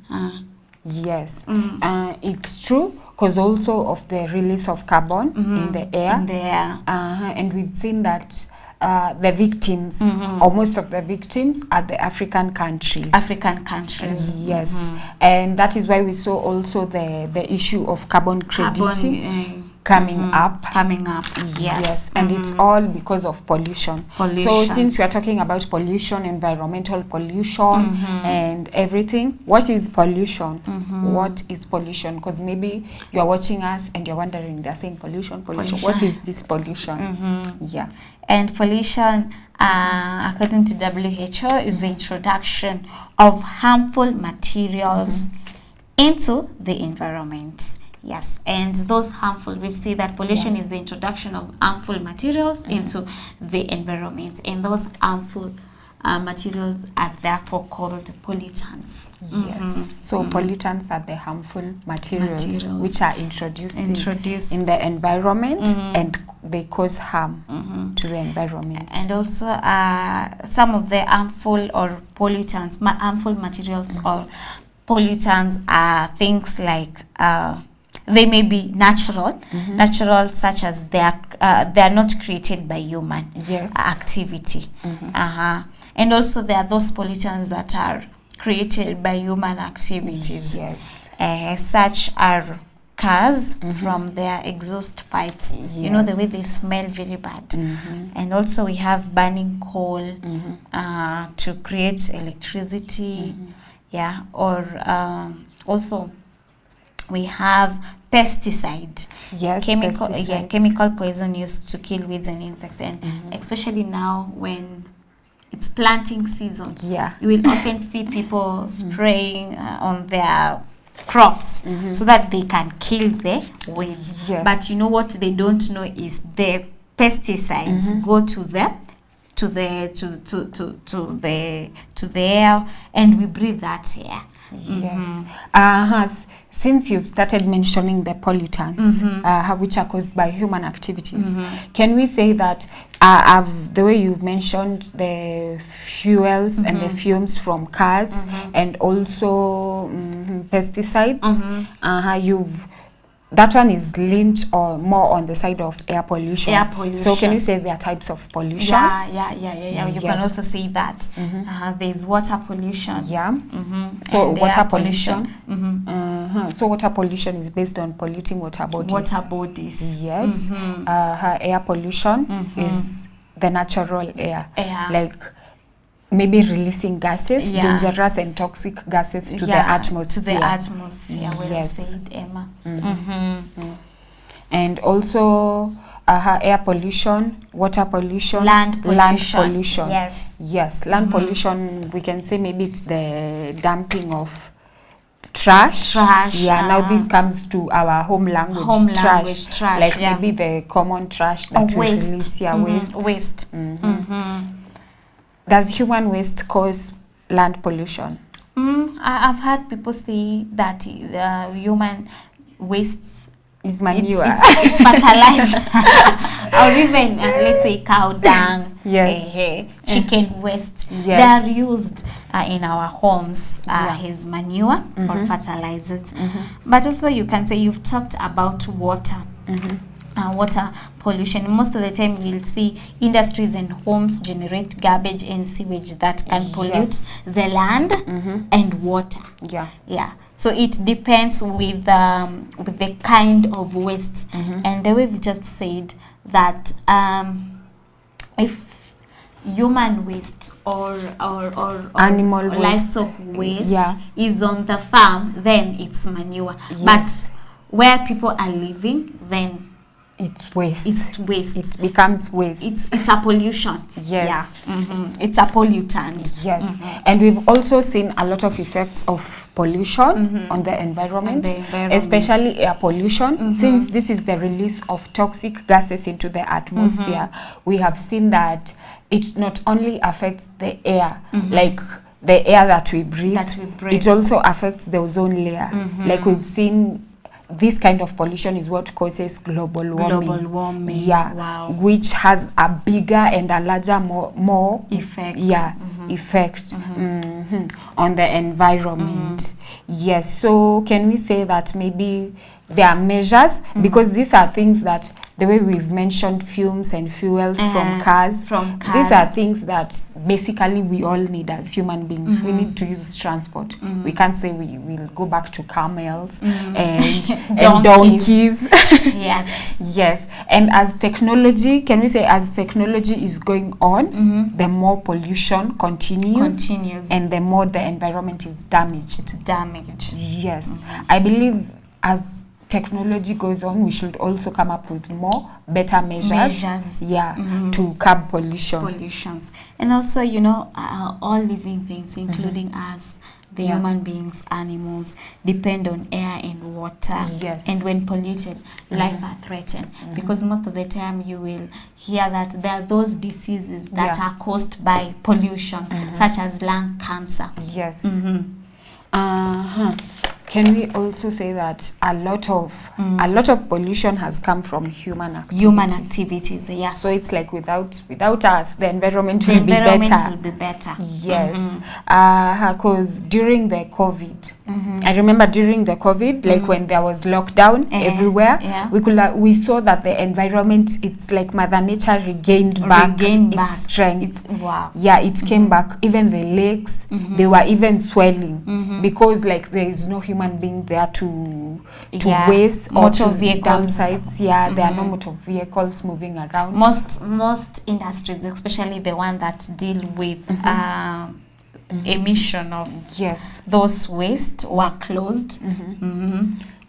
Yes, it's true, because also of the release of carbon in the air. And we've seen that the victims, or most of the victims, are the African countries. Yes, and that is why we saw also the issue of carbon crediting coming up. Yes, and it's all because of pollution. So since we are talking about pollution, environmental pollution, and everything, what is pollution? What is pollution? Because maybe you are watching us and you're wondering, they're saying pollution. What is this pollution? Yeah. And pollution, according to WHO, is the introduction of harmful materials into the environment. Yes, and those harmful, we see that pollution is the introduction of harmful materials into the environment, and those harmful materials are therefore called pollutants. Yes, so pollutants are the harmful materials which are introduced in the environment, and they cause harm to the environment. And also some of the harmful or pollutants, harmful materials or pollutants are things like they may be natural, such as they are not created by human activity. And also there are those pollutants that are created by human activities. such are cars from their exhaust pipes. You know, the way they smell very bad. And also we have burning coal to create electricity. Yeah, or also we have pesticide. Chemical, pesticides. chemical poison used to kill weeds and insects, and especially now when it's planting season. You will often see people spraying on their crops so that they can kill the weeds. But you know what they don't know is the pesticides go to the air, and we breathe that air. Since you've started mentioning the pollutants, which are caused by human activities, can we say that the way you've mentioned the fuels and the fumes from cars and also pesticides, that one is linked or more on the side of air pollution. So can you say there are types of pollution? You can also say that. There's water pollution. So And water air pollution. So water pollution is based on polluting water bodies. Yes. Air pollution is the natural air. Like maybe releasing gases, dangerous and toxic gases to the atmosphere. Well said, Emma. And also air pollution, water pollution, land pollution. Yes. Land pollution, we can say maybe it's the dumping of trash. Now this comes to our home language, trash. Like maybe the common trash that we release. Waste. Does human waste cause land pollution? I've heard people say that human waste is manure. It's fertilizer. Or even, let's say, cow dung, chicken waste. They are used in our homes as manure or fertilizers. But also you can say you've talked about water. Water pollution. Most of the time we'll see industries and homes generate garbage and sewage that can pollute the land and water. So it depends with the kind of waste. And the way we just said that if human waste or animal waste, livestock waste is on the farm, then it's manure. But where people are living, then it's waste. It becomes waste. It's a pollution. It's a pollutant. And we've also seen a lot of effects of pollution on the environment, especially air pollution. Since this is the release of toxic gases into the atmosphere, we have seen that it not only affects the air, like the air that we breathe, it also affects the ozone layer. Like we've seen, this kind of pollution is what causes global warming. Which has a bigger and a larger more effect. Effect on the environment. So can we say that maybe there are measures, because these are things that, the way we've mentioned fumes and fuels from cars, these are things that basically we all need as human beings. We need to use transport. We can't say we'll go back to camels and donkeys. And as technology, can we say as technology is going on, the more pollution continues and the more the environment is damaged. I believe as technology goes on, we should also come up with better measures. To curb pollutions. And also, you know, all living things, including us, the human beings, animals, depend on air and water. And when polluted, life are threatened. Because most of the time you will hear that there are those diseases that are caused by pollution, such as lung cancer. Can we also say that a lot of pollution has come from human activities? So it's like without us, the environment will be better. Because during the COVID, I remember during the COVID, like when there was lockdown everywhere, we saw that the environment, it's like Mother Nature regained back its strength. It came back. Even the lakes, they were even swelling because like there is no human human being there to Yeah, waste or motor to vehicles. downsides. Yeah, there are no motor vehicles moving around. Most industries, especially the one that deal with emission of those waste, were closed.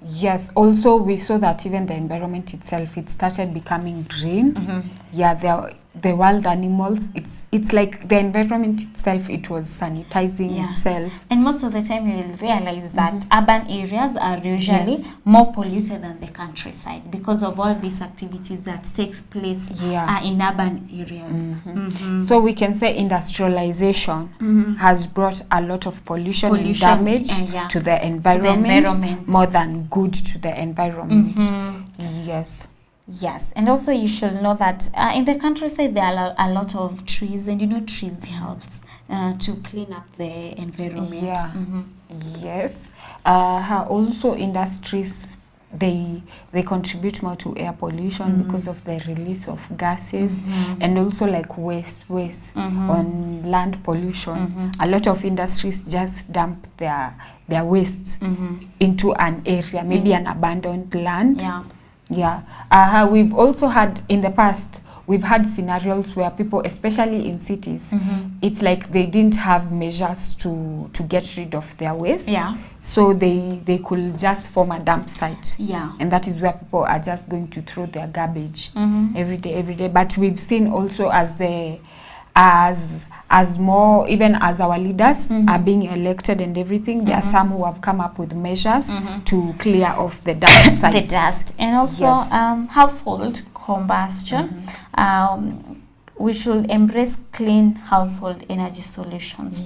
Yes, also we saw that even the environment itself, it started becoming green. Yeah, the wild animals, it's like the environment itself, it was sanitizing itself. And most of the time you will realize that urban areas are usually more polluted than the countryside because of all these activities that takes place in urban areas. So we can say industrialization has brought a lot of pollution and damage to the environment more than good to the environment. Yes. Yes, and also you should know that in the countryside there are a lot of trees, and you know trees helps to clean up the environment. Yeah. Yes. Also industries, they contribute more to air pollution because of the release of gases and also like waste on land pollution. A lot of industries just dump their waste into an area, maybe an abandoned land. We've also had in the past, we've had scenarios where people, especially in cities, it's like they didn't have measures to get rid of their waste. So they could just form a dump site. And that is where people are just going to throw their garbage every day. But we've seen also as more, even as our leaders are being elected and everything, there are some who have come up with measures to clear off the dust sites. The dust. And also household combustion. We should embrace clean household energy solutions.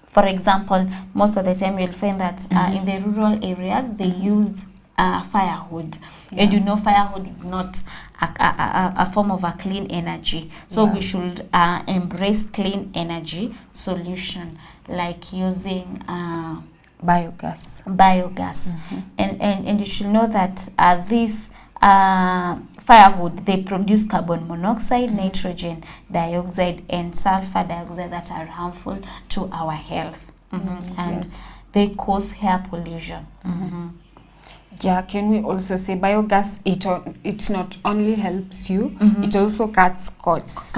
For example, most of the time you'll find that in the rural areas they used firewood. And you know firewood is not a form of a clean energy. So we should embrace clean energy solution like using biogas. And you should know that this firewood, they produce carbon monoxide, nitrogen dioxide, and sulfur dioxide that are harmful to our health. And they cause air pollution. Yeah, can we also say biogas, it not only helps you, it also cuts costs.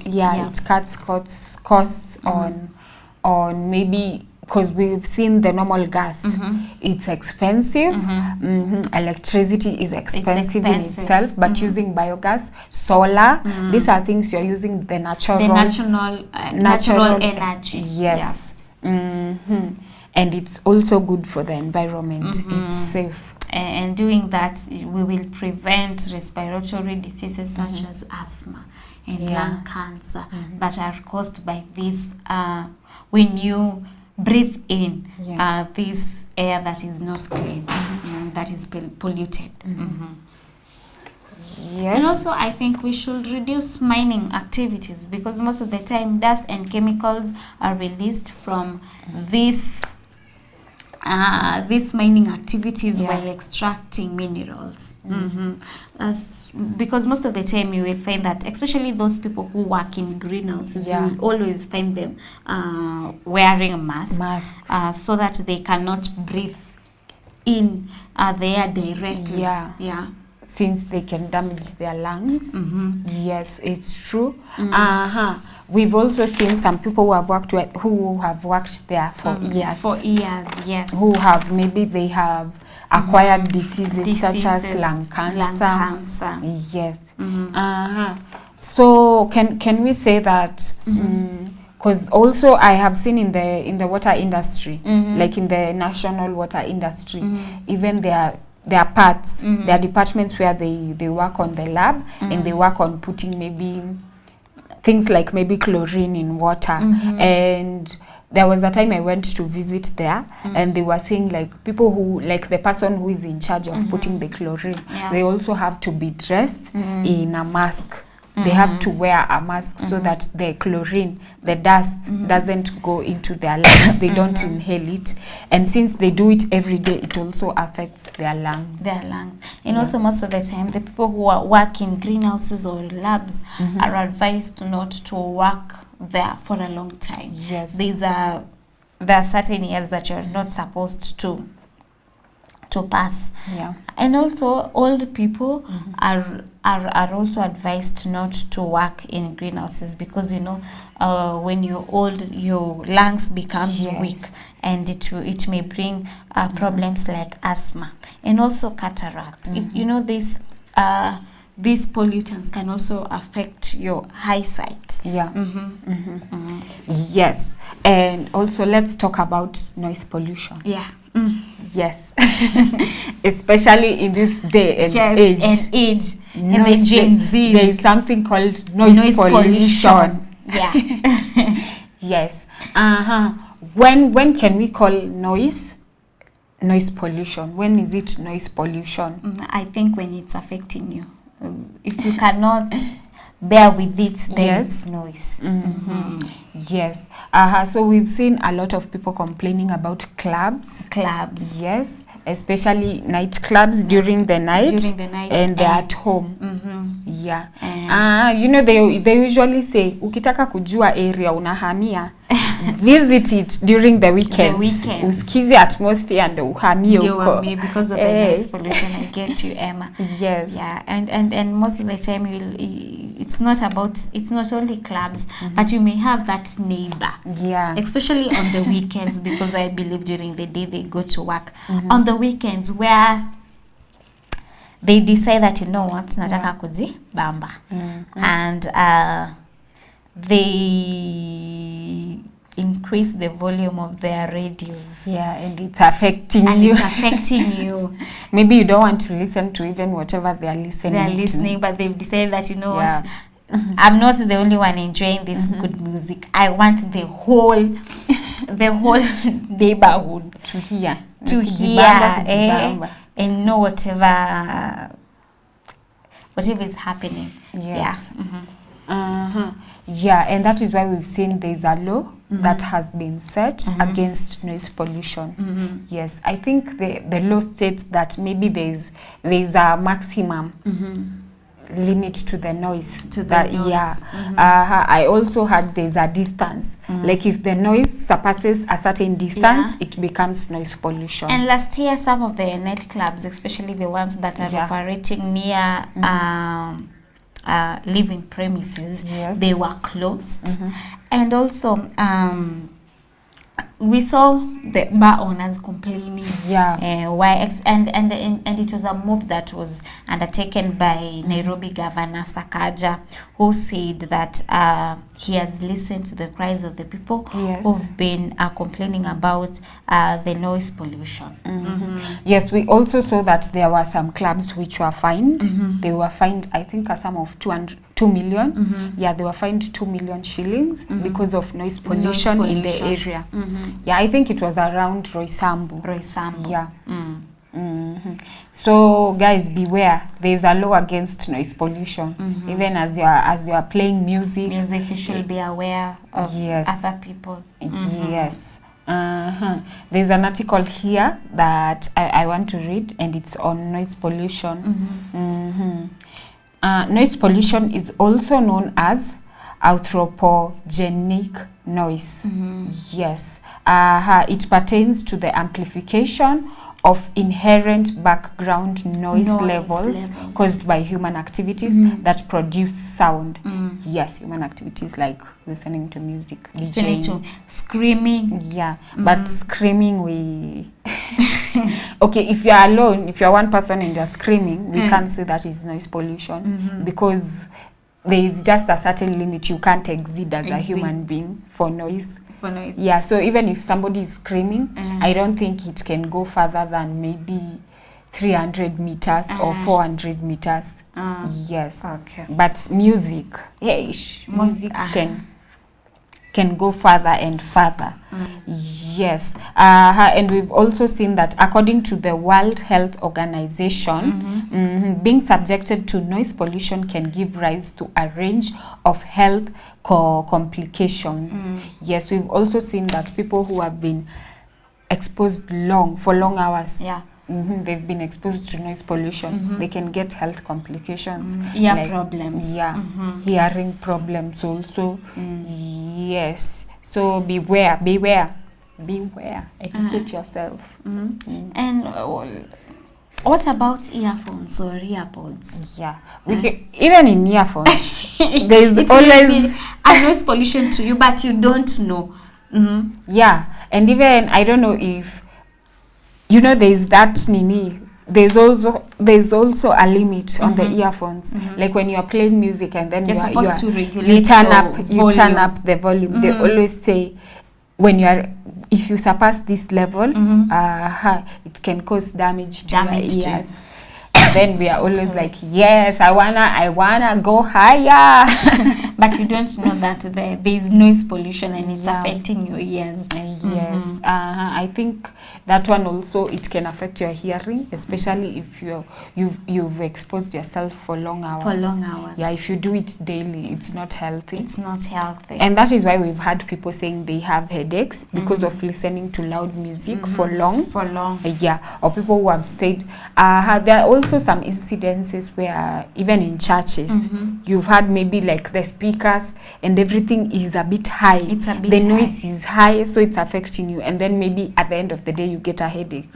It cuts costs on maybe, because we've seen the normal gas, it's expensive. Electricity is expensive in itself, but using biogas, solar, these are things you're using the natural energy. Yes. And it's also good for the environment. It's safe. And doing that, we will prevent respiratory diseases such as asthma and lung cancer that are caused by this when you breathe in this air that is not clean, that is polluted. And also I think we should reduce mining activities because most of the time dust and chemicals are released from these mining activities while extracting minerals. Because most of the time you will find that, especially those people who work in greenhouses, you will always find them wearing a mask so that they cannot breathe in the air directly. Since they can damage their lungs. Yes, it's true. We've also seen some people who have worked there for years. Yes. Who have they have acquired diseases such as lung cancer. Yes. So can we say that? Because also I have seen in the water industry, like in the national water industry, even there are parts, there are departments where they work on the lab and they work on putting maybe things like maybe chlorine in water. And there was a time I went to visit there and they were saying like people who, like the person who is in charge of putting the chlorine, they also have to be dressed in a mask. They have to wear a mask so that the chlorine, the dust doesn't go into their lungs. They don't inhale it. And since they do it every day, it also affects their lungs. And also most of the time, the people who work in greenhouses or labs are advised not to work there for a long time. There's a there are certain years that you're not supposed to pass. Yeah. And also old people are also advised not to work in greenhouses, because you know when you're old your lungs becomes weak, and it may bring problems like asthma and also cataracts. You know, these pollutants can also affect your eyesight. Yeah. Yes. And also let's talk about noise pollution. Yeah. Yes. Especially in this day and age. And the Gen Z. There is something called noise pollution. Yeah. Yes. When can we call noise pollution? When is it noise pollution? I think when it's affecting you. If you cannot bear with it, then it's noise. Yes. So we've seen a lot of people complaining about clubs. Yes. Especially night clubs during the night. And they're at home. Yeah. You know, they usually say, ukitaka kujua area unahamia, visit it during the weekend. Usikize atmosphere ndo uhamie huko. Because of the noise pollution. I get you, Emma. Yes. Yeah. And most of the time it's not only clubs, but you may have that neighbor. Yeah. Especially on the weekends, because I believe during the day they go to work. On the weekends where they decide that, you know what, nataka kujibamba. And they increase the volume of their radios. Yeah, and it's affecting you. Maybe you don't want to listen to even whatever they are listening. But they've decided that, you know what, I'm not the only one enjoying this good music. I want the whole neighborhood to hear and know whatever is happening. Yes. Yeah, and that is why we've seen there's a law that has been set against noise pollution. Yes, I think the law states that maybe there's a maximum limit to the noise. I also heard there's a distance. Like if the noise surpasses a certain distance, it becomes noise pollution. And last year, some of the nightclubs, especially the ones that are operating near living premises, they were closed. And also we saw the bar owners complaining why and it was a move that was undertaken by Nairobi Governor Sakaja, who said that he has listened to the cries of the people who've been complaining about the noise pollution. Yes, we also saw that there were some clubs which were fined. They were fined, I think, a sum of 2 million. Yeah, they were fined 2 million shillings because of noise pollution in the area. Yeah, I think it was around Roysambu. Yeah. So guys, beware. There is a law against noise pollution. Even as you are playing music, you should be aware of other people. Yes. There's an article here that I want to read, and it's on noise pollution. Noise pollution is also known as anthropogenic noise. Yes. It pertains to the amplification of inherent background noise levels caused by human activities that produce sound. Yes, human activities like listening to music, listening to screaming. Yeah, but screaming, okay, if you're alone, if you're one person and you're screaming, we can't say that is noise pollution because there is just a certain limit you can't exceed as a human being for noise. Yeah, so even if somebody is screaming, I don't think it can go further than maybe 300 meters or 400 meters. Yes. Okay. But music, music can go further and further. Yes. And we've also seen that according to the World Health Organization, being subjected to noise pollution can give rise to a range of health complications. Yes, we've also seen that people who have been exposed for long hours, they've been exposed to noise pollution, they can get health complications. Problems. Hearing problems also. Yes. So beware. beware, educate yourself. And what about earphones or earpods? Yeah, even in earphones, there's It always will be a noise pollution to you, but you don't know. Yeah, and even I don't know if you know there's that nini. There's also a limit on the earphones. Like when you are playing music and then You're supposed to regulate you turn your up the volume. They always say if you surpass this level, it can cause damage to your ears. And then we are always like, yes, I wanna go higher. But you don't know that there is noise pollution and it's affecting your ears. Yes, I think that one also, it can affect your hearing, especially if you've exposed yourself for long hours. For long hours. Yeah, if you do it daily, it's not healthy. It's not healthy. And that is why we've had people saying they have headaches because of listening to loud music for long. Yeah, or people who have said, there are also some incidences where even in churches, you've had maybe like the speakers and everything is a bit high. It's a bit the noise is high, so it's affecting you. And then maybe at the end of the day, you get a headache.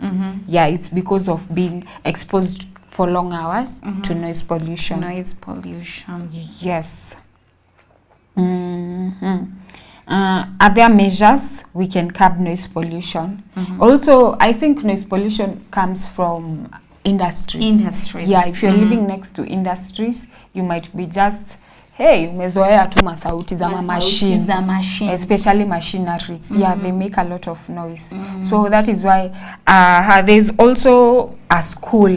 Yeah, it's because of being exposed for long hours to noise pollution. Noise pollution. Yes. Other measures we can curb noise pollution. Also, I think noise pollution comes from industries. Yeah, if you're living next to industries, you might be just, hey, umezoea tu masauti za machines, especially machineries. Yeah, they make a lot of noise. So that is why there's also a school.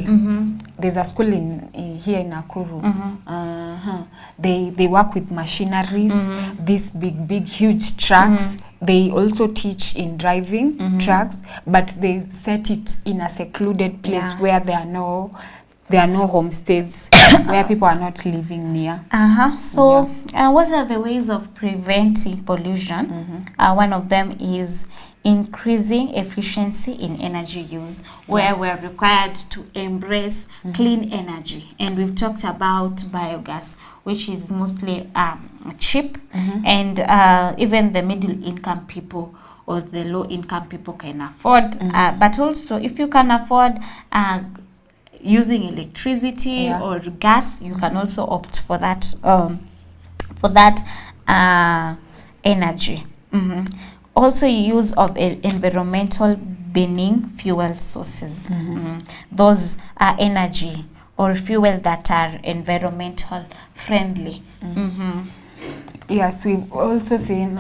There's a school in here in Nakuru. They work with machineries, these big huge trucks. They also teach in driving trucks, but they set it in a secluded place where there are no homesteads, where people are not living near. So what are the ways of preventing pollution? One of them is increasing efficiency in energy use, where we're required to embrace clean energy. And we've talked about biogas, which is mostly cheap, and even the middle income people or the low income people can afford. But also, if you can afford using electricity or gas, you can also opt for that energy. Also, use of environmental benign fuel sources. Those are energy or fuel that are environmental friendly. Yes, we've also seen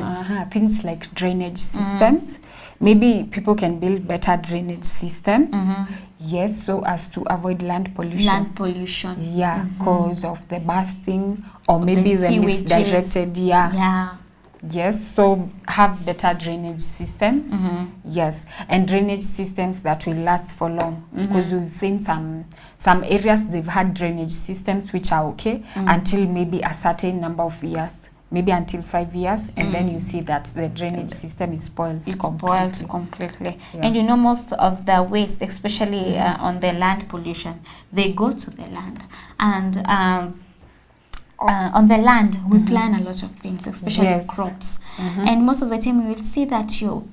things like drainage systems. Maybe people can build better drainage systems. Yes, so as to avoid land pollution. Yeah, because of the bursting or maybe the misdirected. Yes, so have better drainage systems. Yes, and drainage systems that will last for long, because we've seen some areas they've had drainage systems which are okay until maybe a certain number of years, maybe until 5 years, and then you see that the drainage system is spoiled completely. Yeah. And you know, most of the waste, especially on the land pollution, they go to the land. And on the land, we plant a lot of things, especially crops. And most of the time, you will see that your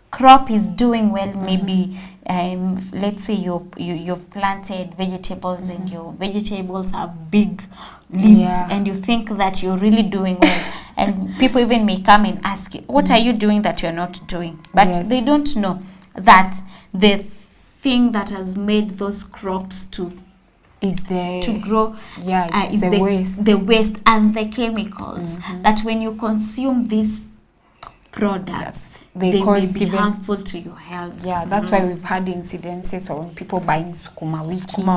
crop is doing well. Maybe, let's say you've planted vegetables and your vegetables have big leaves, and you think that you're really doing well. And people even may come and ask you, what are you doing that you're not doing? But they don't know that the thing that has made those crops to grow is the waste and the chemicals, that when you consume these products, they may be harmful to your health. Yeah, that's why we've had incidences on people buying sukuma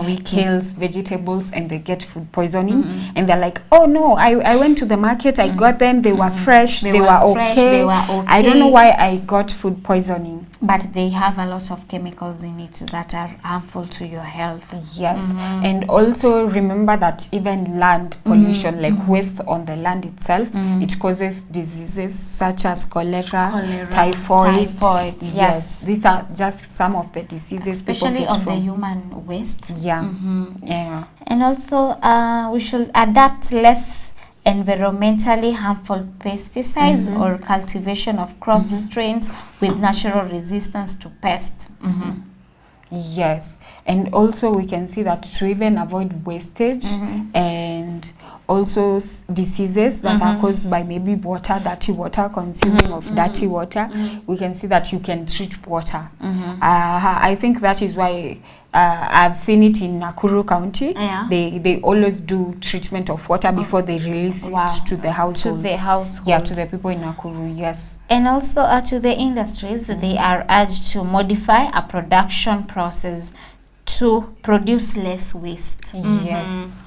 wiki, kales, vegetables, and they get food poisoning. And they're like, oh no, I went to the market, I got them, they were fresh, they were okay. I don't know why I got food poisoning. But they have a lot of chemicals in it that are harmful to your health. Yes, and also remember that even land pollution, like waste on the land itself, it causes diseases such as cholera, typhoid. Yes, these are just some of the diseases, especially on the human waste. Yeah. And also we should adapt less environmentally harmful pesticides or cultivation of crop strains with natural resistance to pests. Yes, and also we can see that to even avoid wastage and also diseases that are caused by maybe dirty water, consuming of dirty water, we can see that you can treat water. I think that is why I've seen it in Nakuru County. They always do treatment of water before they release it to the households. To the household. Yeah, to the people in Nakuru, yes. And also to the industries, they are urged to modify a production process to produce less waste. Yes.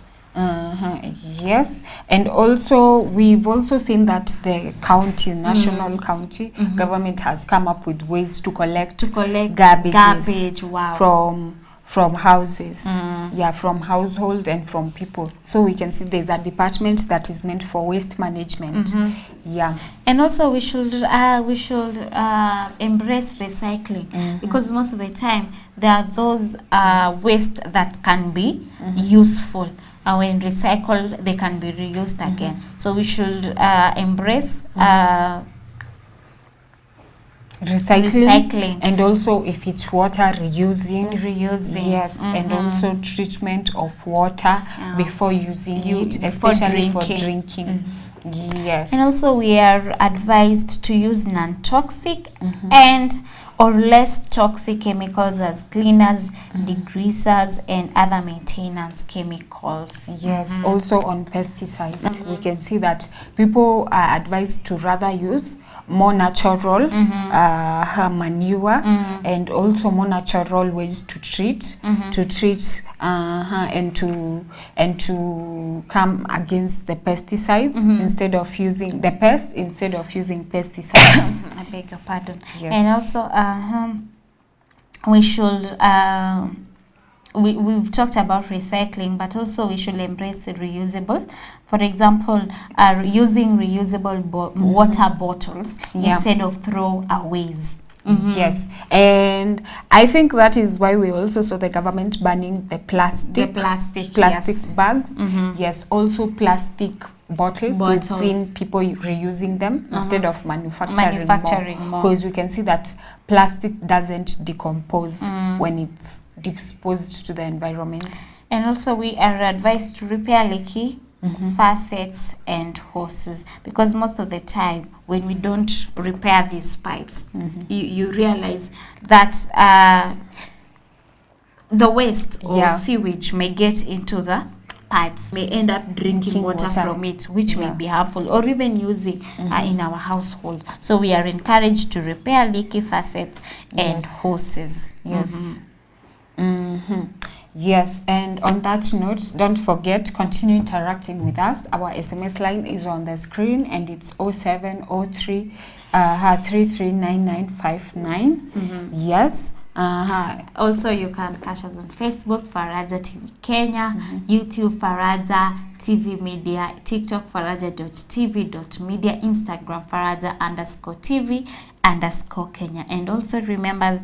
Yes, and also we've also seen that the county, national county government has come up with ways to collect garbage from houses, from household and from people. So we can see there's a department that is meant for waste management. And also we should embrace recycling, because most of the time there are those waste that can be useful. When recycled, they can be reused again. So we should embrace recycling, and also if it's water, reusing. Yes, and also treatment of water before using it, especially for drinking. Yes. And also we are advised to use non-toxic and or less toxic chemicals as cleaners, degreasers, and other maintenance chemicals. Yes, also on pesticides, we can see that people are advised to rather use more natural manure and also more natural ways to treat and to come against the pesticides instead of using the pest instead of using pesticides. I beg your pardon. Yes. And also we should we've talked about recycling, but also we should embrace reusable. For example, using reusable water bottles instead of throwaways. Yes, and I think that is why we also saw the government banning the plastic bags. Yes, also plastic bottles. We've seen people reusing them instead of manufacturing more. Because we can see that plastic doesn't decompose when it's disposed to the environment. And also we are advised to repair leaky faucets and hoses, because most of the time when we don't repair these pipes, you realize that the waste or sewage may get into the pipes, may end up drinking water from it, which may be harmful, or even using in our household. So we are encouraged to repair leaky faucets and hoses. Yes. Yes, and on that note, don't forget, continue interacting with us. Our SMS line is on the screen, and it's 0703 339959. Yes. Also, you can catch us on Facebook, Faraja TV Kenya, YouTube, Faraja TV Media, TikTok, faraja.tv.media, Instagram, Faraja_TV_Kenya. And also remember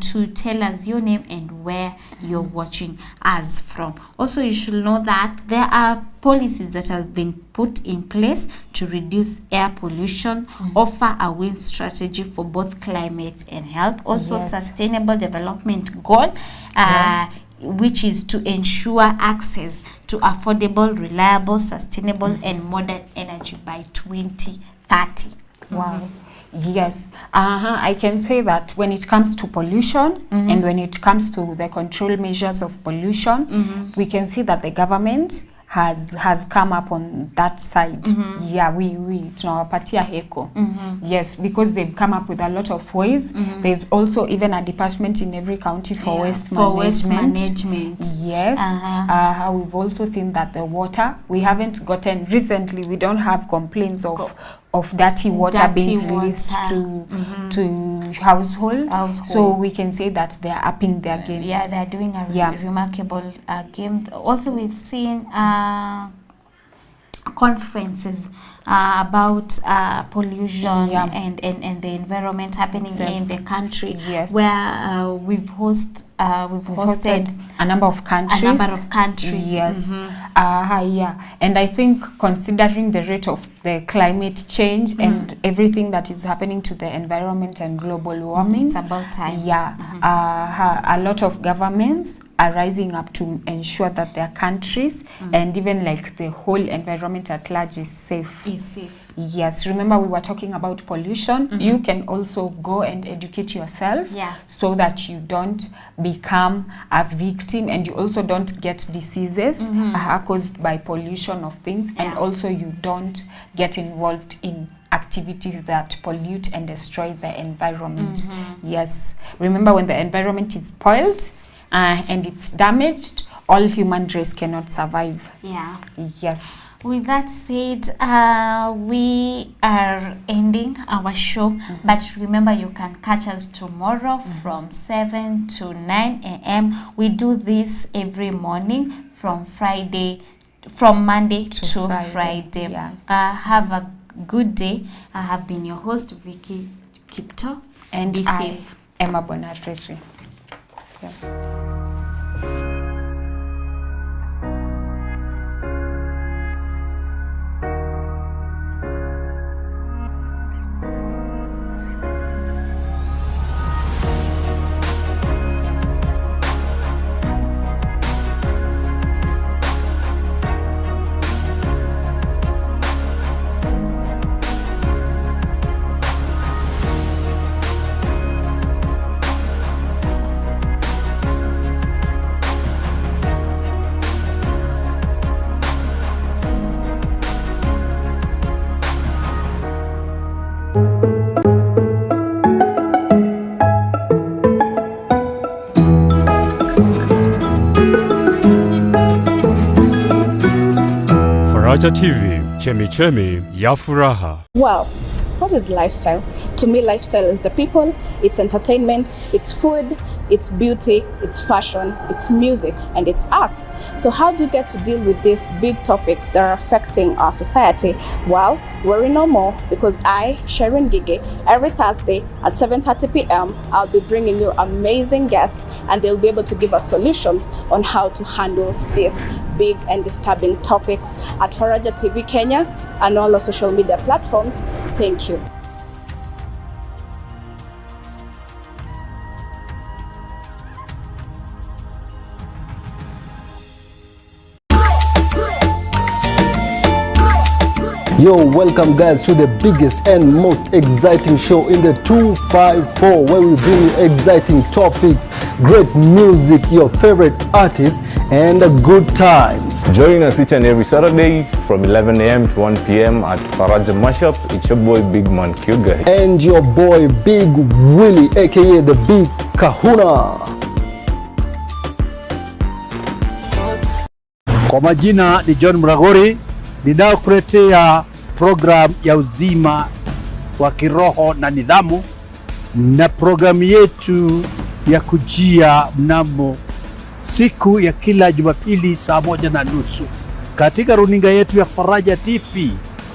to tell us your name and where you're watching us from. Also, you should know that there are policies that have been put in place to reduce air pollution, offer a win strategy for both climate and health. Also, sustainable development goal, which is to ensure access to affordable, reliable, sustainable, and modern energy by 2030. Wow. Yes, I can say that when it comes to pollution and when it comes to the control measures of pollution, we can see that the government has come up on that side. Yeah, we tunawapatia heko. Yes, because they've come up with a lot of ways. There's also even a department in every county for waste management. Yes. We've also seen that the water, we haven't gotten recently, we don't have complaints of dirty water being released to household. So we can say that they're upping their game. Yeah, they're doing a remarkable game. Also, we've seen conferences about pollution and the environment happening in the country, where we've hosted we've hosted a number of countries. Yes. Yeah. And I think considering the rate of the climate change and everything that is happening to the environment and global warming, it's about time. Yeah. A lot of governments are rising up to ensure that their countries and even like the whole environment at large is safe. Yes, remember we were talking about pollution. You can also go and educate yourself so that you don't become a victim and you also don't get diseases caused by pollution of things, and also you don't get involved in activities that pollute and destroy the environment. Yes, remember when the environment is spoiled and it's damaged, all human race cannot survive. Yes. With that said, we are ending our show, but remember you can catch us tomorrow from 7 to 9 a.m. We do this every morning from Monday to Friday. Have a good day. I have been your host, Vicky Kipto, and be I, safe. Emma Bonarese. Faraja TV, Chemichemi ya Furaha. Well, what is lifestyle? To me, lifestyle is the people, it's entertainment, it's food, it's beauty, it's fashion, it's music, and it's art. So how do you get to deal with these big topics that are affecting our society? Well, worry no more, because I, Sharon Gige, every Thursday at 7:30 p.m., I'll be bringing you amazing guests, and they'll be able to give us solutions on how to handle these big and disturbing topics at Faraja TV Kenya and all our social media platforms. Thank you. Yo, welcome guys to the biggest and most exciting show in the 254, where we bring you exciting topics, great music, your favorite artists, and good times. Join us each and every Saturday from 11 a.m. to 1 p.m. at Faraja Mashup. It's your boy Big Man Kuga. And your boy Big Willie, aka the Big Kahuna. Kwa majina ni John Mragori, ninaokuletea program ya uzima wa kiroho na nidhamu, na programu yetu ya kujia mnamo siku ya kila Jumapili saa 1:30 katika runinga yetu ya Faraja TV,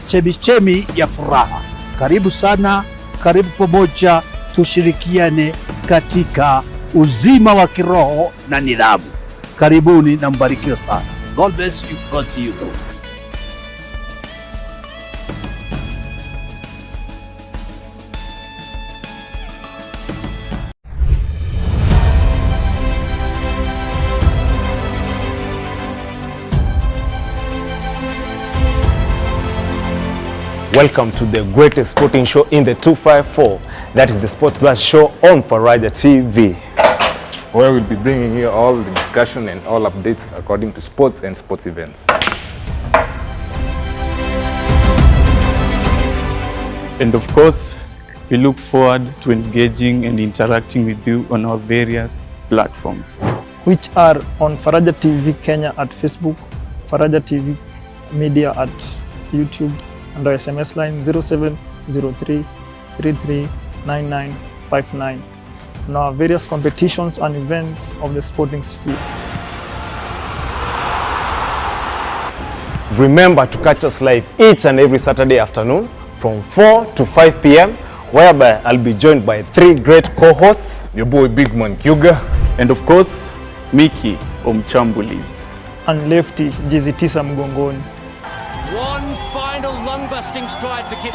Chemichemi ya Furaha. Karibu sana, karibu pamoja, tushirikiane katika uzima wa kiroho na nidhamu. Karibuni na mbarikiwe sana. God bless you. God see you through. Welcome to the greatest sporting show in the 254. That is the Sports Blast show on Faraja TV, where we'll be bringing you all the discussion and all updates according to sports and sports events. And of course, we look forward to engaging and interacting with you on our various platforms, which are on Faraja TV Kenya at Facebook, Faraja TV Media at YouTube, and our SMS line 0703 339959, and our various competitions and events of the sporting sphere. Remember to catch us live each and every Saturday afternoon from 4 to 5 p.m. whereby I'll be joined by 3 great co-hosts, your boy Big Man Kuga And of course, Mickey Omchambulis. And lefty jezi 9 mgongoni. One final lung-busting stride for Kip.